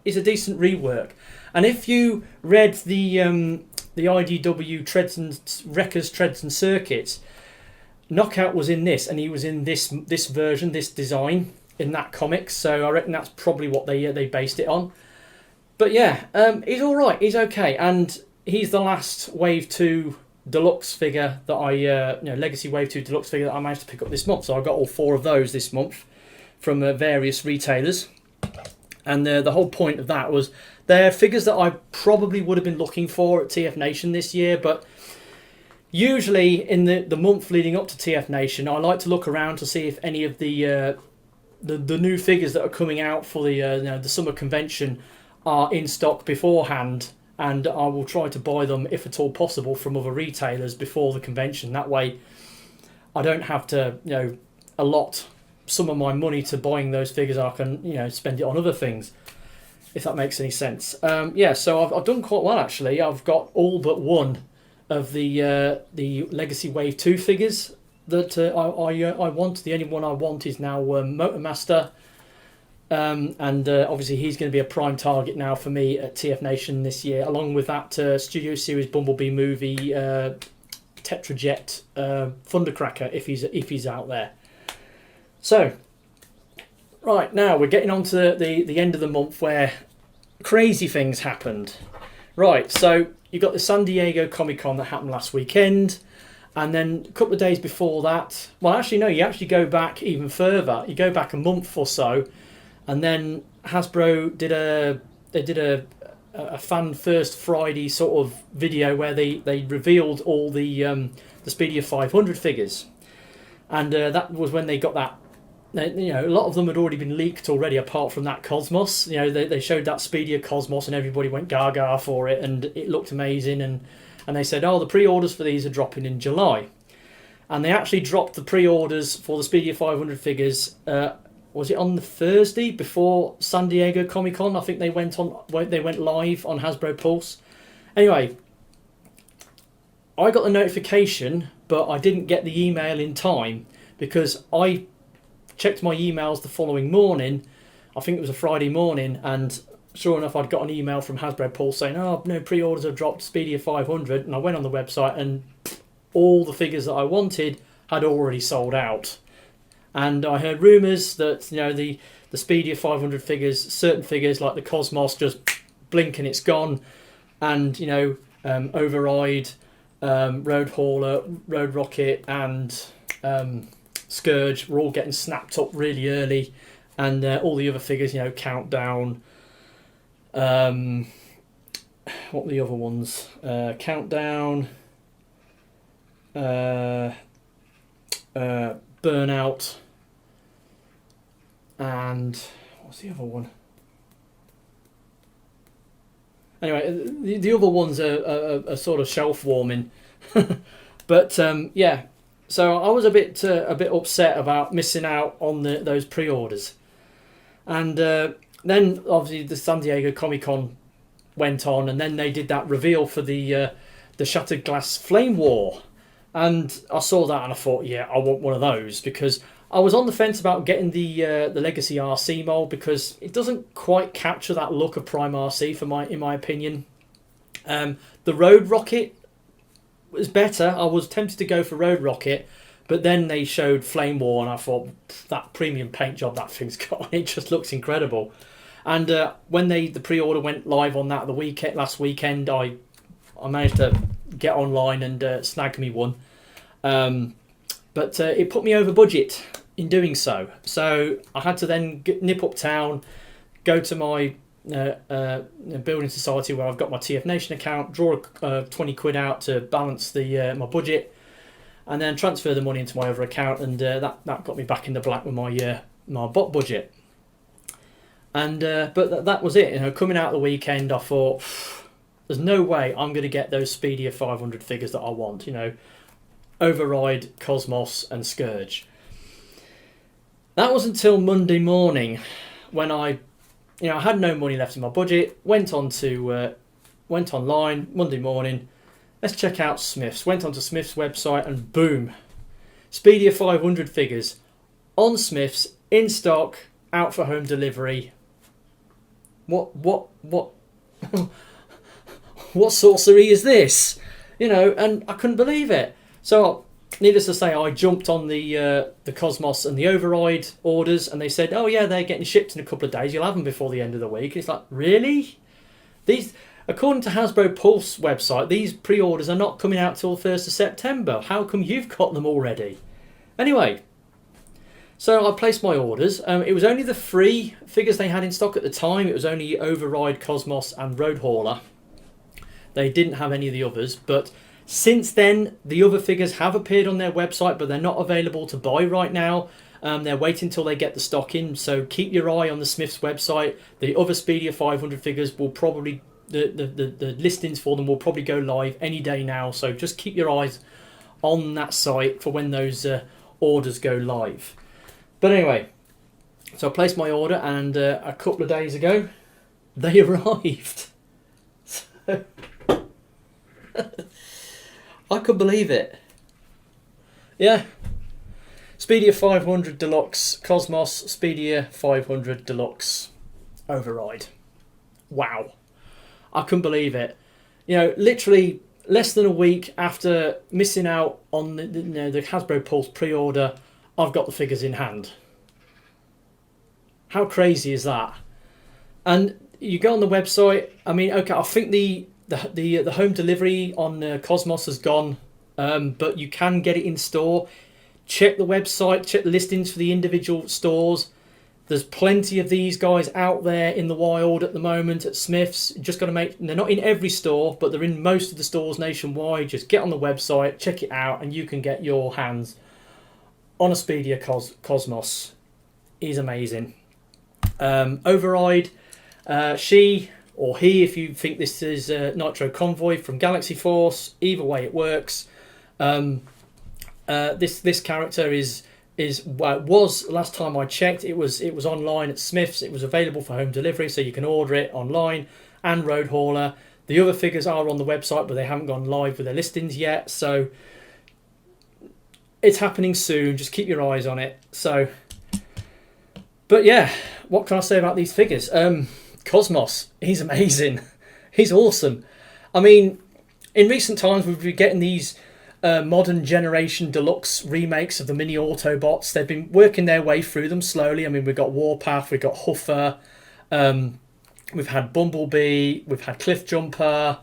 rework. And if you read the IDW Wreckers, Treads and Circuits, Knockout was in this, and he was in this version, this design in that comic. So I reckon that's probably what they based it on. But yeah, he's all right. He's okay, and he's the last Wave 2 Deluxe figure that Legacy Wave 2 Deluxe figure that I managed to pick up this month. So I got all 4 of those this month from various retailers. And the whole point of that was they're figures that I probably would have been looking for at TFNation this year, but usually in the month leading up to TFNation, I like to look around to see if any of the new figures that are coming out for the summer convention are in stock beforehand, and I will try to buy them, if at all possible, from other retailers before the convention. That way I don't have to allot some of my money to buying those figures. I can spend it on other things, if that makes any sense. So I've done quite well actually. I've got all but one of the Legacy Wave 2 figures that I want. The only one I want is now Motormaster, and obviously he's going to be a prime target now for me at TFNation this year, along with that Studio Series Bumblebee movie Tetrajet Thundercracker if he's out there. So, right, now we're getting on to the end of the month where crazy things happened. Right, so you got the San Diego Comic-Con that happened last weekend, and then a couple of days before that, well actually no, you actually go back even further. You go back a month or so, and then Hasbro did a Fan First Friday sort of video where they revealed all the Speedia 500 figures. And that was when they got that. A lot of them had already been leaked already, apart from that Cosmos. They showed that Speedia Cosmos, and everybody went gaga for it, and it looked amazing. And they said, oh, the pre-orders for these are dropping in July. And they actually dropped the pre-orders for the Speedia 500 figures. Was it on the Thursday before San Diego Comic-Con? I think they went live on Hasbro Pulse. Anyway, I got the notification, but I didn't get the email in time, because I checked my emails the following morning. I think it was a Friday morning, and sure enough I'd got an email from Hasbro Pulse saying, oh no, pre-orders have dropped Speedia 500, and I went on the website and all the figures that I wanted had already sold out. And I heard rumours that the Speedia 500 figures, certain figures like the Cosmos, just blink and it's gone, and Override, Road Hauler, Road Rocket and Scourge were all getting snapped up really early, and all the other figures, Countdown, what were the other ones? Countdown, Burnout, and what's the other one? Anyway, the other ones are sort of shelf warming, but yeah. So I was a bit upset about missing out on those pre-orders, and then obviously the San Diego Comic-Con went on, and then they did that reveal for the Shattered Glass Flame War, and I saw that and I thought, yeah, I want one of those, because I was on the fence about getting the Legacy RC mold, because it doesn't quite capture that look of Prime RC in my opinion. The Road Rocket was better. I was tempted to go for Road Rocket, but then they showed Flame War, and I thought, that premium paint job that thing's got, it just looks incredible. And when the pre-order went live on that last weekend, I managed to get online and snag me one. But it put me over budget in doing so. So I had to then nip uptown, go to my building society where I've got my TFNation account, draw 20 quid out to balance my budget, and then transfer the money into my other account, and that got me back in the black with my bot budget. And but that was it. Coming out the weekend, I thought, there's no way I'm going to get those Speedia 500 figures that I want. Override, Cosmos, and Scourge. That was until Monday morning, when I had no money left in my budget. Went online Monday morning. Let's check out Smyths. Went onto Smyths website, and boom, Speedia 500 figures on Smyths, in stock, out for home delivery. What what sorcery is this? And I couldn't believe it. So, needless to say, I jumped on the Cosmos and the Override orders, and they said, oh yeah, they're getting shipped in a couple of days. You'll have them before the end of the week. It's like, really? According to Hasbro Pulse website, these pre-orders are not coming out till the 1st of September. How come you've got them already? Anyway, so I placed my orders. It was only the 3 figures they had in stock at the time. It was only Override, Cosmos, and Road Hauler. They didn't have any of the others, but since then, the other figures have appeared on their website, but they're not available to buy right now. They're waiting until they get the stock in, so keep your eye on the Smyths website. The other Speedia 500 figures will probably, the listings for them will probably go live any day now, so just keep your eyes on that site for when those orders go live. But anyway, so I placed my order, and a couple of days ago, they arrived. So I couldn't believe it. Yeah. Speedia 500 Deluxe Cosmos, Speedia 500 Deluxe Override. Wow. I couldn't believe it. Literally less than a week after missing out on the Hasbro Pulse pre-order, I've got the figures in hand. How crazy is that? And you go on the website, I think the home delivery on Cosmos has gone, but you can get it in store. Check the website, check the listings for the individual stores. There's plenty of these guys out there in the wild at the moment at Smyths. Just got to they're not in every store, but they're in most of the stores nationwide. Just get on the website, check it out, and you can get your hands on a Speedia Cosmos. He's amazing. Override, she or he, if you think this is Nitro Convoy from Galaxy Force, either way it works. This character was last time I checked, it was online at Smyths. It was available for home delivery, so you can order it online, and Road Hauler. The other figures are on the website, but they haven't gone live with their listings yet, so it's happening soon. Just keep your eyes on it. So, but yeah, what can I say about these figures? Cosmos, he's amazing. He's awesome. In recent times we've been getting these modern generation deluxe remakes of the mini Autobots. They've been working their way through them slowly. We've got Warpath, we've got Huffer, we've had Bumblebee, we've had Cliffjumper.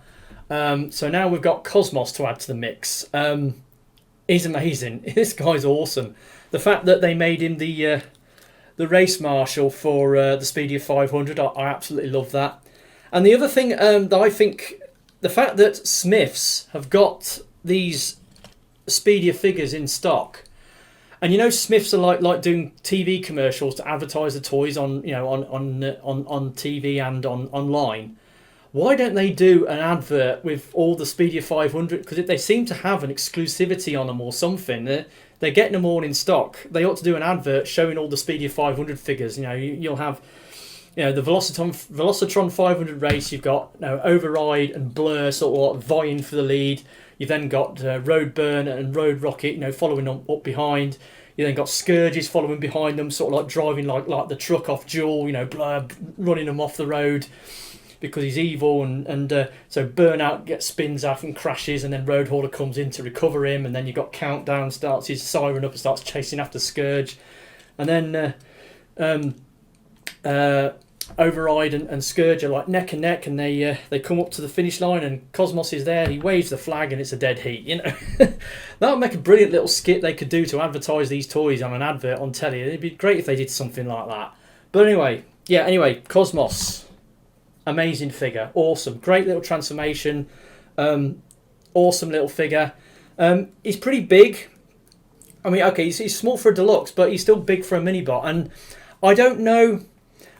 So now we've got Cosmos to add to the mix. He's amazing. This guy's awesome. The fact that they made him the race marshal for the Speedia 500, I absolutely love that. And the other thing that I think, the fact that Smyths have got these Speedia figures in stock, and Smyths are like doing TV commercials to advertise the toys on on TV and online. Why don't they do an advert with all the Speedia 500? Because they seem to have an exclusivity on them or something. They're getting them all in stock. They ought to do an advert showing all the Speedia 500 figures. You'll have the Velocitron 500 race. You've got Override and Blur sort of vying for the lead. You've then got Roadburn and Road Rocket, following up behind. You then got Scourges following behind them, sort of like driving like the truck off Jewel, Blur running them off the road. because he's evil, and so Burnout spins out and crashes, and then Road Hauler comes in to recover him, and then you've got Countdown starts his siren up and starts chasing after Scourge, and then Override and Scourge are like neck and neck, and they come up to the finish line, and Cosmos is there, he waves the flag, and it's a dead heat. You know, that would make a brilliant little skit they could do to advertise these toys on an advert on telly. It'd be great if they did something like that. But anyway, Cosmos, amazing figure, awesome, great little transformation, awesome little figure. He's pretty big. I mean, okay, he's small for a deluxe, but he's still big for a Minibot, and I don't know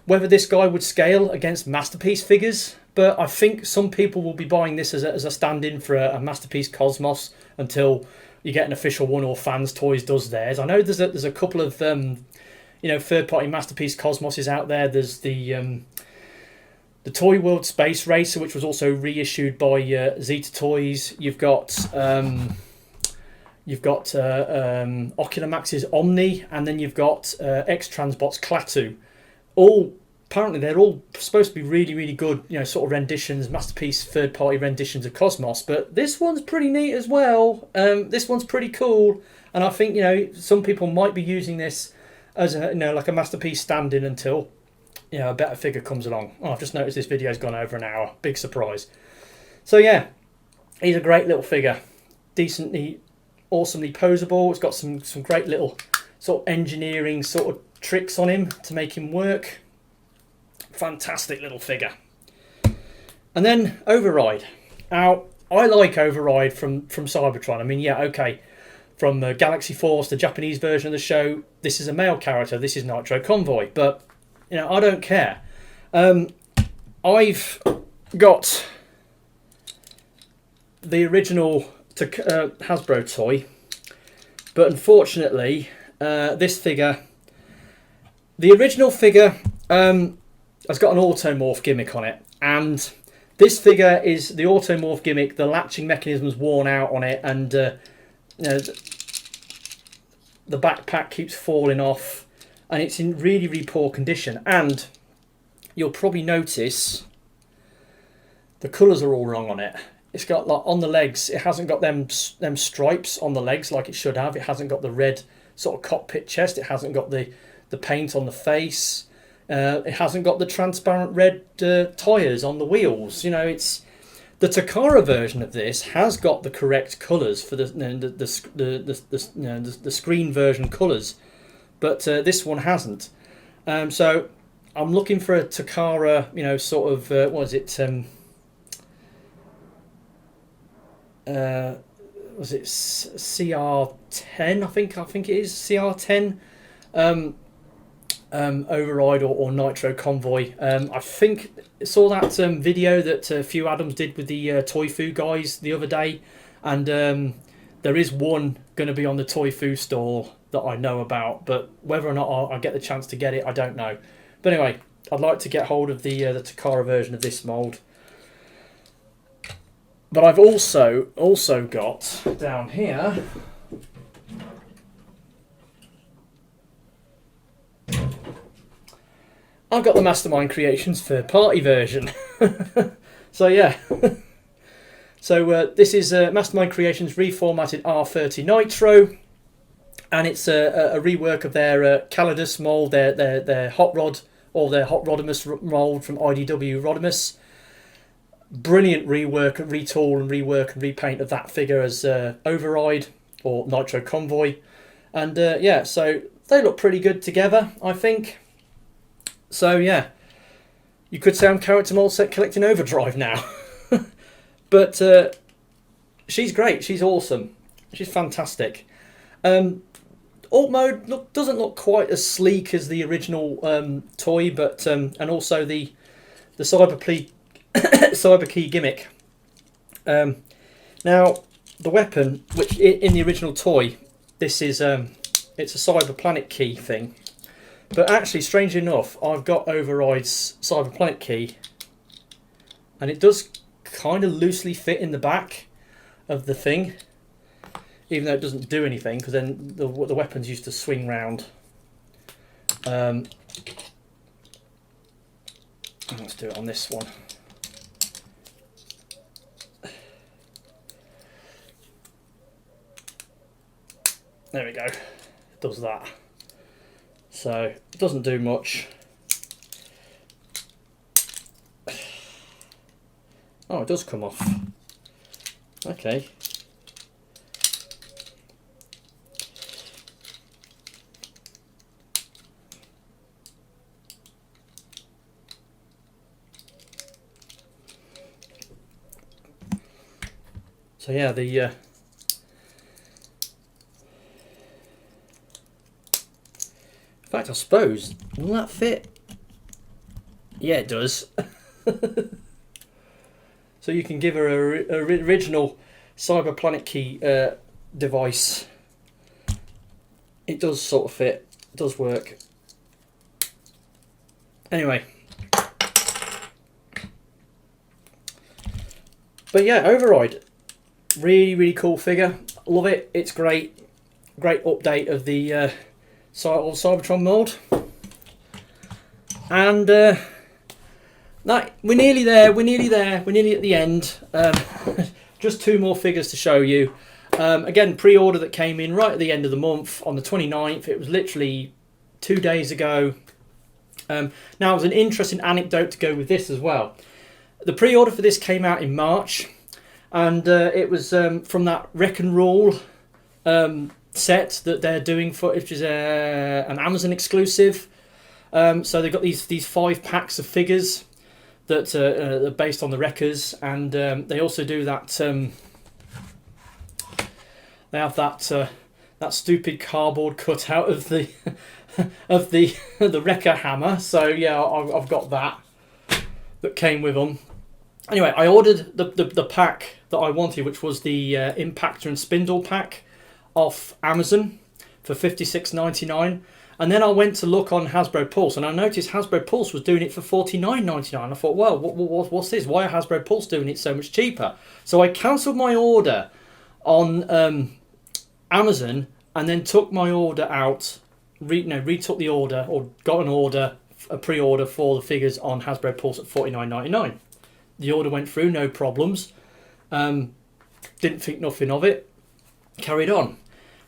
whether this guy would scale against Masterpiece figures, but I think some people will be buying this as a stand-in for a Masterpiece Cosmos until you get an official one, or Fans Toys does theirs. I know there's a couple of third-party Masterpiece Cosmoses out there. There's the Toy World Space Racer, which was also reissued by Zeta Toys. You've got Ocular Max's Omni, and then you've got X-Transbot's Klaatu. Apparently they're all supposed to be really, really good, sort of renditions, Masterpiece third-party renditions of Cosmos. But this one's pretty neat as well. This one's pretty cool, and I think some people might be using this as like a Masterpiece stand-in until a better figure comes along. Oh, I've just noticed this video's gone over an hour. Big surprise. So yeah, he's a great little figure, decently, awesomely posable. It's got some great little sort of engineering sort of tricks on him to make him work. Fantastic little figure. And then Override. Now, I like Override from Cybertron. I mean, yeah, okay, from Galaxy Force, the Japanese version of the show, this is a male character, this is Nitro Convoy, but I don't care. I've got the original Hasbro toy, but unfortunately this figure, the original figure, has got an automorph gimmick on it, and this figure is the automorph gimmick, the latching mechanism's worn out on it, and the backpack keeps falling off, and it's in really, really poor condition. And you'll probably notice the colours are all wrong on it. It's got, like, on the legs, it hasn't got them stripes on the legs like it should have. It hasn't got the red sort of cockpit chest. It hasn't got the paint on the face. It hasn't got the transparent red tyres on the wheels. It's the Takara version of this has got the correct colours for the screen version colours, but this one hasn't. So I'm looking for a Takara, sort of what is it? Was it CR10? I think it is CR10. Override or Nitro Convoy. I think I saw that video that Few Adams did with the Toy Foo guys the other day, and there is one going to be on the Toy Foo store that I know about, but whether or not I'll get the chance to get it, I don't know. But anyway, I'd like to get hold of the Takara version of this mould. But I've also got down here I've got the Mastermind Creations third-party version. So yeah. So this is Mastermind Creations reformatted R30 Nitro, and it's a rework of their Calidus mould, their Hot Rod, or their Hot Rodimus mould from IDW Rodimus. Brilliant rework, retool and rework and repaint of that figure as Override or Nitro Convoy. And yeah, so they look pretty good together, I think. So yeah, you could say I'm character mold set collecting Overdrive now. But she's great, she's awesome, she's fantastic. Alt mode doesn't look quite as sleek as the original toy, but and also the Cyber Key gimmick. Now the weapon, which in the original toy, this is it's a Cyber Planet key thing. But actually, strangely enough, I've got Override's Cyber Planet key, and it does kind of loosely fit in the back of the thing, even though it doesn't do anything, because then the weapons used to swing round. Let's do it on this one. There we go. It does that. So it doesn't do much. Oh, it does come off. Okay. So yeah, the in fact, I suppose, will that fit? Yeah, it does. So you can give her a original Cyberplanet key device. It does sort of fit. It does work. Anyway. But yeah, Override. Really, really cool figure. Love it. It's great. Great update of the Cybertron mold. And we're nearly there. We're nearly there. We're nearly at the end. Just 2 more figures to show you. Again, pre-order that came in right at the end of the month on the 29th. It was literally 2 days ago. Now, it was an interesting anecdote to go with this as well. The pre-order for this came out in March. And it was from that Wreck and Roll set that they're doing, for which is an Amazon exclusive. So they've got these 5 packs of figures that are based on the Wreckers, and they also do that. They have that stupid cardboard cutout of the the Wrecker hammer. So yeah, I've got that came with them. Anyway, I ordered the pack that I wanted, which was the Impactor and Spindle pack off Amazon for $56.99. And then I went to look on Hasbro Pulse, and I noticed Hasbro Pulse was doing it for $49.99. I thought, well, what's this? Why are Hasbro Pulse doing it so much cheaper? So I cancelled my order on Amazon, and then took my order out, retook the order, or got an order, a pre-order for the figures on Hasbro Pulse at $49.99. The order went through, no problems. Didn't think nothing of it. Carried on.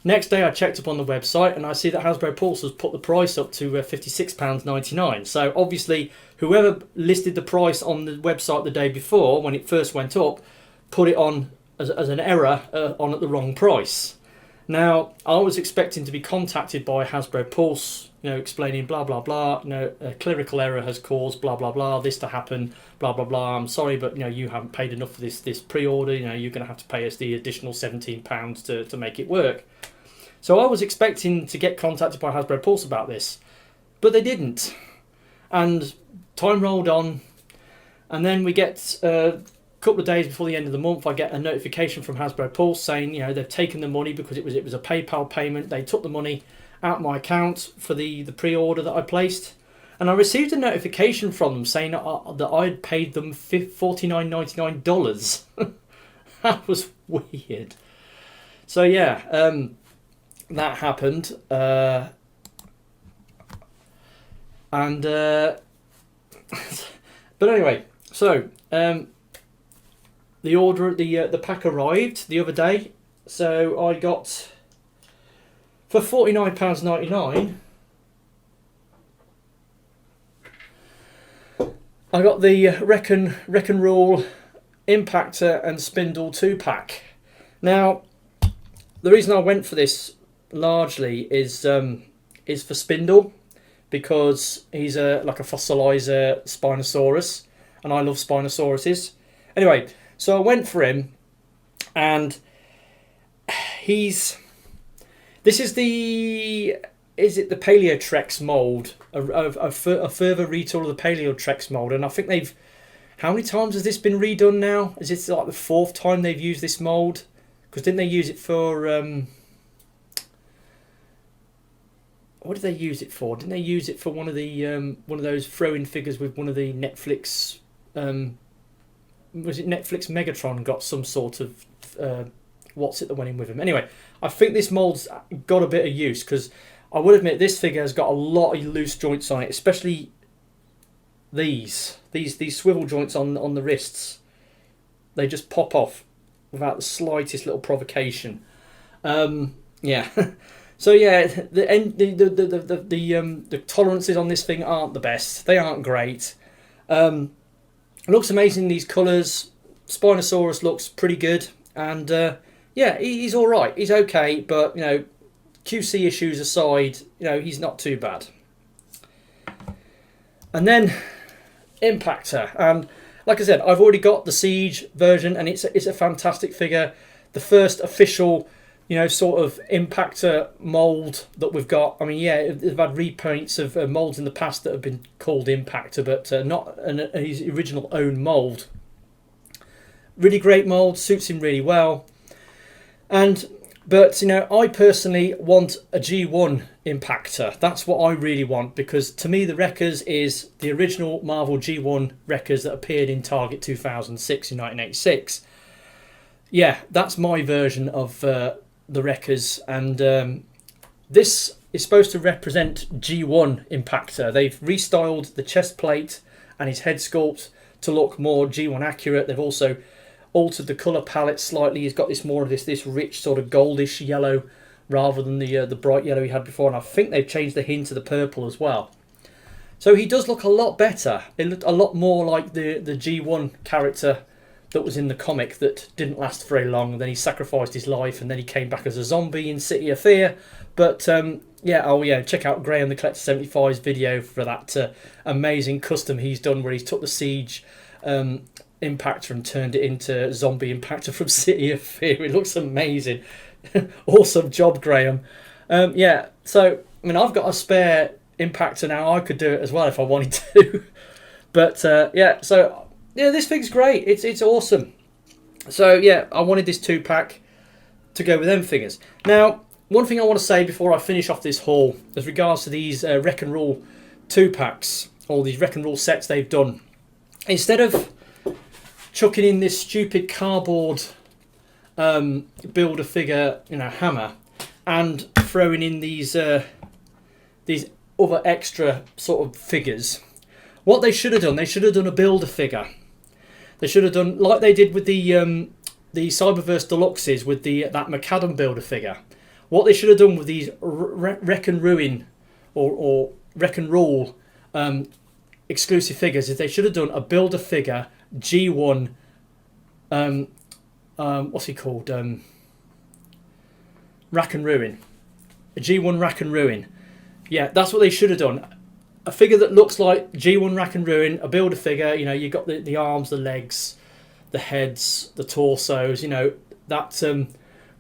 Next day I checked up on the website and I see that Hasbro Pulse has put the price up to £56.99. So obviously whoever listed the price on the website the day before, when it first went up, put it on as an error on at the wrong price. Now, I was expecting to be contacted by Hasbro Pulse, explaining blah, blah, blah, a clerical error has caused blah, blah, blah, this to happen, blah, blah, blah. I'm sorry, but, you haven't paid enough for this pre-order. You're going to have to pay us the additional £17 to make it work. So I was expecting to get contacted by Hasbro Pulse about this, but they didn't. And time rolled on, and then we get couple of days before the end of the month, I get a notification from Hasbro Pulse saying, they've taken the money because it was a PayPal payment. They took the money out of my account for the pre-order that I placed, and I received a notification from them saying that I'd paid them $49.99. That was weird. So yeah, that happened, and but anyway, so. The order, the pack arrived the other day, so I got for £49.99. I got the Wreck and Roll Impactor and Spindle 2-pack. Now, the reason I went for this largely is for Spindle, because he's like a fossilizer Spinosaurus, and I love Spinosauruses. Anyway. So I went for him, and this is the Paleotrex mould, a further retool of the Paleotrex mould, and I think how many times has this been redone now? Is this like the 4th time they've used this mould? Because didn't they use it for, what did they use it for? Didn't they use it for one of those throw-in figures with one of the Netflix, was it Netflix Megatron got some sort of what's it that went in with him? Anyway, I think this mould's got a bit of use, because I would admit this figure has got a lot of loose joints on it, especially these swivel joints on the wrists. They just pop off without the slightest little provocation. Yeah. So yeah, the tolerances on this thing aren't the best. They aren't great. It looks amazing in these colours. Spinosaurus looks pretty good, and yeah, he's all right. He's okay, but QC issues aside, he's not too bad. And then Impactor, and like I said, I've already got the Siege version, and it's a fantastic figure. The first official, sort of Impactor mould that we've got. I mean, yeah, they've had repaints of moulds in the past that have been called Impactor, but not his original own mould. Really great mould, suits him really well. But I personally want a G1 Impactor. That's what I really want, because to me the Wreckers is the original Marvel G1 Wreckers that appeared in Target 2006 in 1986. Yeah, that's my version of the Wreckers, and this is supposed to represent G1 Impactor. They've restyled the chest plate and his head sculpt to look more G1 accurate. They've also altered the colour palette slightly. He's got this more of this rich sort of goldish yellow rather than the bright yellow he had before, and I think they've changed the hint of the purple as well. So he does look a lot better. It looked a lot more like the G1 character that was in the comic that didn't last very long. Then he sacrificed his life, and then he came back as a zombie in City of Fear. But yeah, check out Graham the Collector 75's video for that amazing custom he's done, where he's took the Siege Impactor and turned it into Zombie Impactor from City of Fear. It looks amazing. Awesome job, Graham. Yeah, so I mean, I've got a spare Impactor now. I could do it as well if I wanted to. But yeah, so yeah, this thing's great. It's awesome. So yeah, I wanted this 2-pack to go with them figures. Now, one thing I want to say before I finish off this haul, as regards to these Wreck and Rule 2-packs, or these Wreck and Rule sets they've done, instead of chucking in this stupid cardboard Build-A-Figure, hammer, and throwing in these other extra sort of figures, what they should have done a Build-A-Figure. They should have done like they did with the Cyberverse Deluxes with that Macadam Build-A-Figure. What they should have done with these Wreck and Ruin or Wreck and Rule exclusive figures is they should have done a Build-A-Figure G1 what's he called, Rack and Ruin, a G1 Rack and Ruin. Yeah, that's what they should have done. A figure that looks like G1 Rack and Ruin, a Build-A-Figure. You've got the arms, the legs, the heads, the torsos, that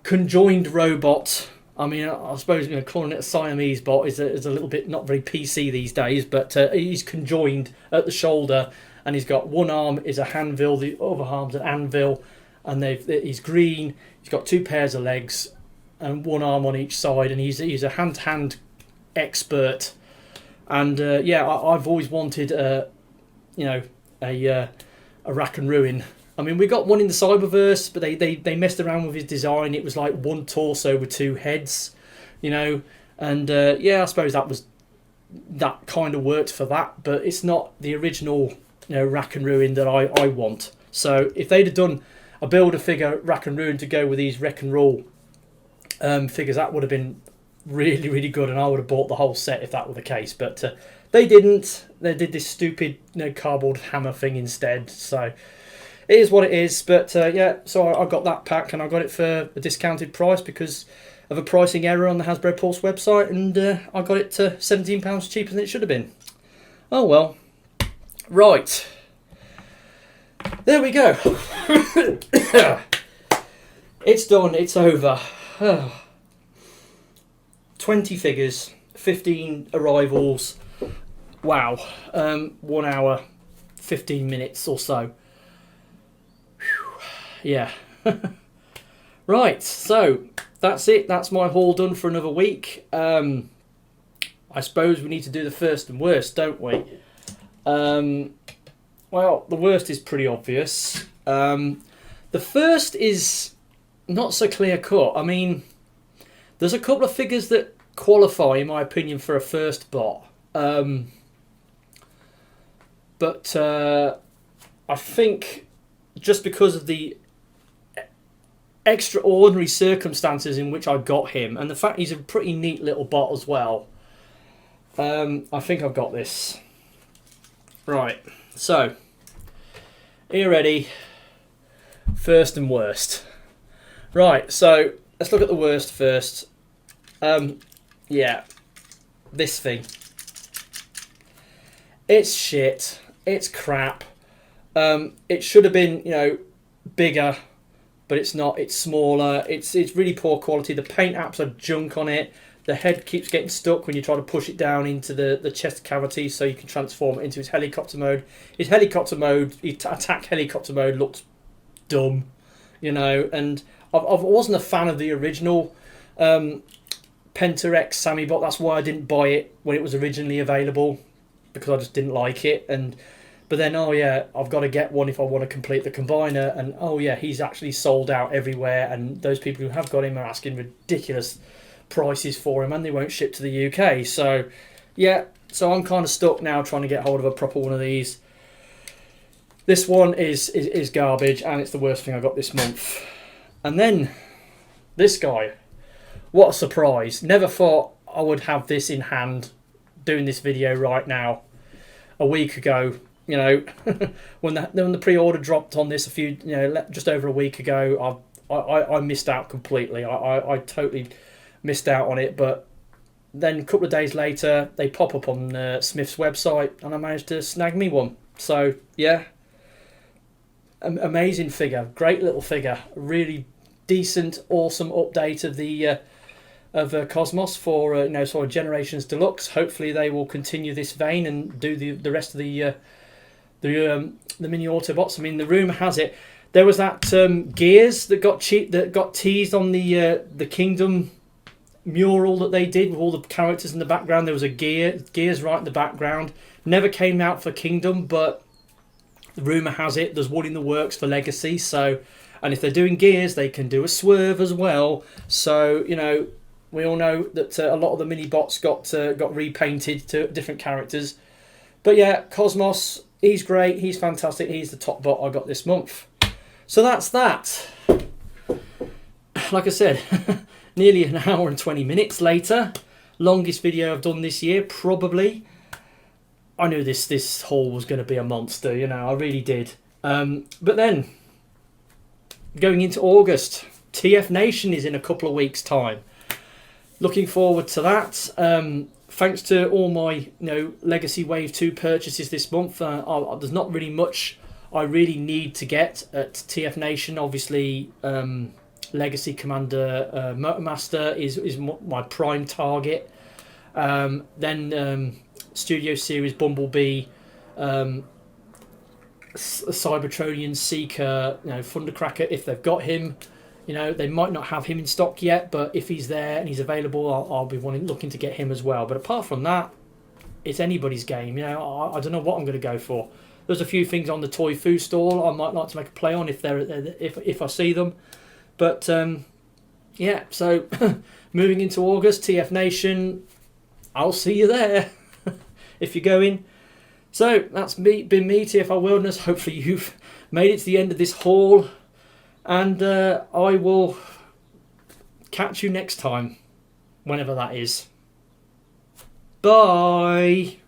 conjoined robot. I mean, I suppose calling it a Siamese bot is a little bit not very PC these days, but he's conjoined at the shoulder, and he's got one arm is a handvil, the other arm's an anvil, and he's green. He's got 2 pairs of legs and one arm on each side, and he's a hand-to-hand expert. And yeah, I've always wanted a Rack and Ruin. I mean, we got one in the Cyberverse, but they messed around with his design. It was like one torso with 2 heads, and yeah, I suppose that kind of worked for that, but it's not the original Rack and Ruin that I want. So if they'd have done a Build-A-Figure Rack and Ruin to go with these Wreck and Roll figures, that would have been really, really good, and I would have bought the whole set if that were the case. But they didn't. They did this stupid cardboard hammer thing instead. So it is what it is. But yeah, so I got that pack, and I got it for a discounted price because of a pricing error on the Hasbro Pulse website, and I got it to £17 cheaper than it should have been. Oh well. Right. There we go. It's done. It's over. 20 figures, 15 arrivals. Wow. 1 hour, 15 minutes or so. Whew. Yeah. Right, so that's it. That's my haul done for another week. I suppose we need to do the first and worst, don't we? Well, the worst is pretty obvious. The first is not so clear cut. I mean, there's a couple of figures that qualify, in my opinion, for a first bot. But I think just because of the extraordinary circumstances in which I got him, and the fact he's a pretty neat little bot as well. I think I've got this. Right, so, are you ready? First and worst. Right, so let's look at the worst first. Yeah, this thing. It's shit. It's crap. It should have been, you know, bigger, but it's not. It's smaller. It's really poor quality. The paint apps are junk on it. The head keeps getting stuck when you try to push it down into the chest cavity so you can transform it into his helicopter mode. His helicopter mode, attack helicopter mode, looks dumb, you know. And I wasn't a fan of the original Penta X Sammybot. That's why I didn't buy it when it was originally available, because I just didn't like it. But then, oh yeah, I've got to get one if I want to complete the combiner. And oh yeah, he's actually sold out everywhere. And those people who have got him are asking ridiculous prices for him, and they won't ship to the UK. So yeah, so I'm kind of stuck now trying to get hold of a proper one of these. This one is garbage, and it's the worst thing I got this month. And then this guy, what a surprise. Never thought I would have this in hand doing this video right now. A week ago, you know, when the pre-order dropped on this just over a week ago, I missed out completely. I totally missed out on it. But then a couple of days later, they pop up on Smyths website, and I managed to snag me one. So yeah, amazing figure, great little figure, really decent, awesome update of the Cosmos for sort of Generations Deluxe. Hopefully they will continue this vein and do the rest of the mini Autobots. I mean, the rumor has it there was that gears that got teased on the Kingdom mural that they did with all the characters in the background. There was a gears right in the background. Never came out for Kingdom, but the rumour has it there's one in the works for Legacy. So, and if they're doing gears, they can do a Swerve as well. So, you know, we all know that a lot of the mini bots got repainted to different characters. But yeah, Cosmos, he's great, he's fantastic, he's the top bot I got this month. So that's that. Like I said, nearly an hour and 20 minutes later. Longest video I've done this year, probably. I knew this haul was going to be a monster, you know, I really did. But then, going into August, TFNation is in a couple of weeks' time. Looking forward to that. Thanks to all my Legacy Wave 2 purchases this month, there's not really much I really need to get at TFNation. Obviously, Legacy Commander Motormaster is my prime target. Then Studio Series Bumblebee, Cybertronian Seeker, Thundercracker, if they've got him. They might not have him in stock yet, but if he's there and he's available, I'll be looking to get him as well. But apart from that, it's anybody's game. I don't know what I'm going to go for. There's a few things on the Toy Foo stall I might like to make a play on if I see them. But yeah, so moving into August, TFNation, I'll see you there if you're going. So that's been me, TFR Wilderness. Hopefully you've made it to the end of this haul. And I will catch you next time, whenever that is. Bye!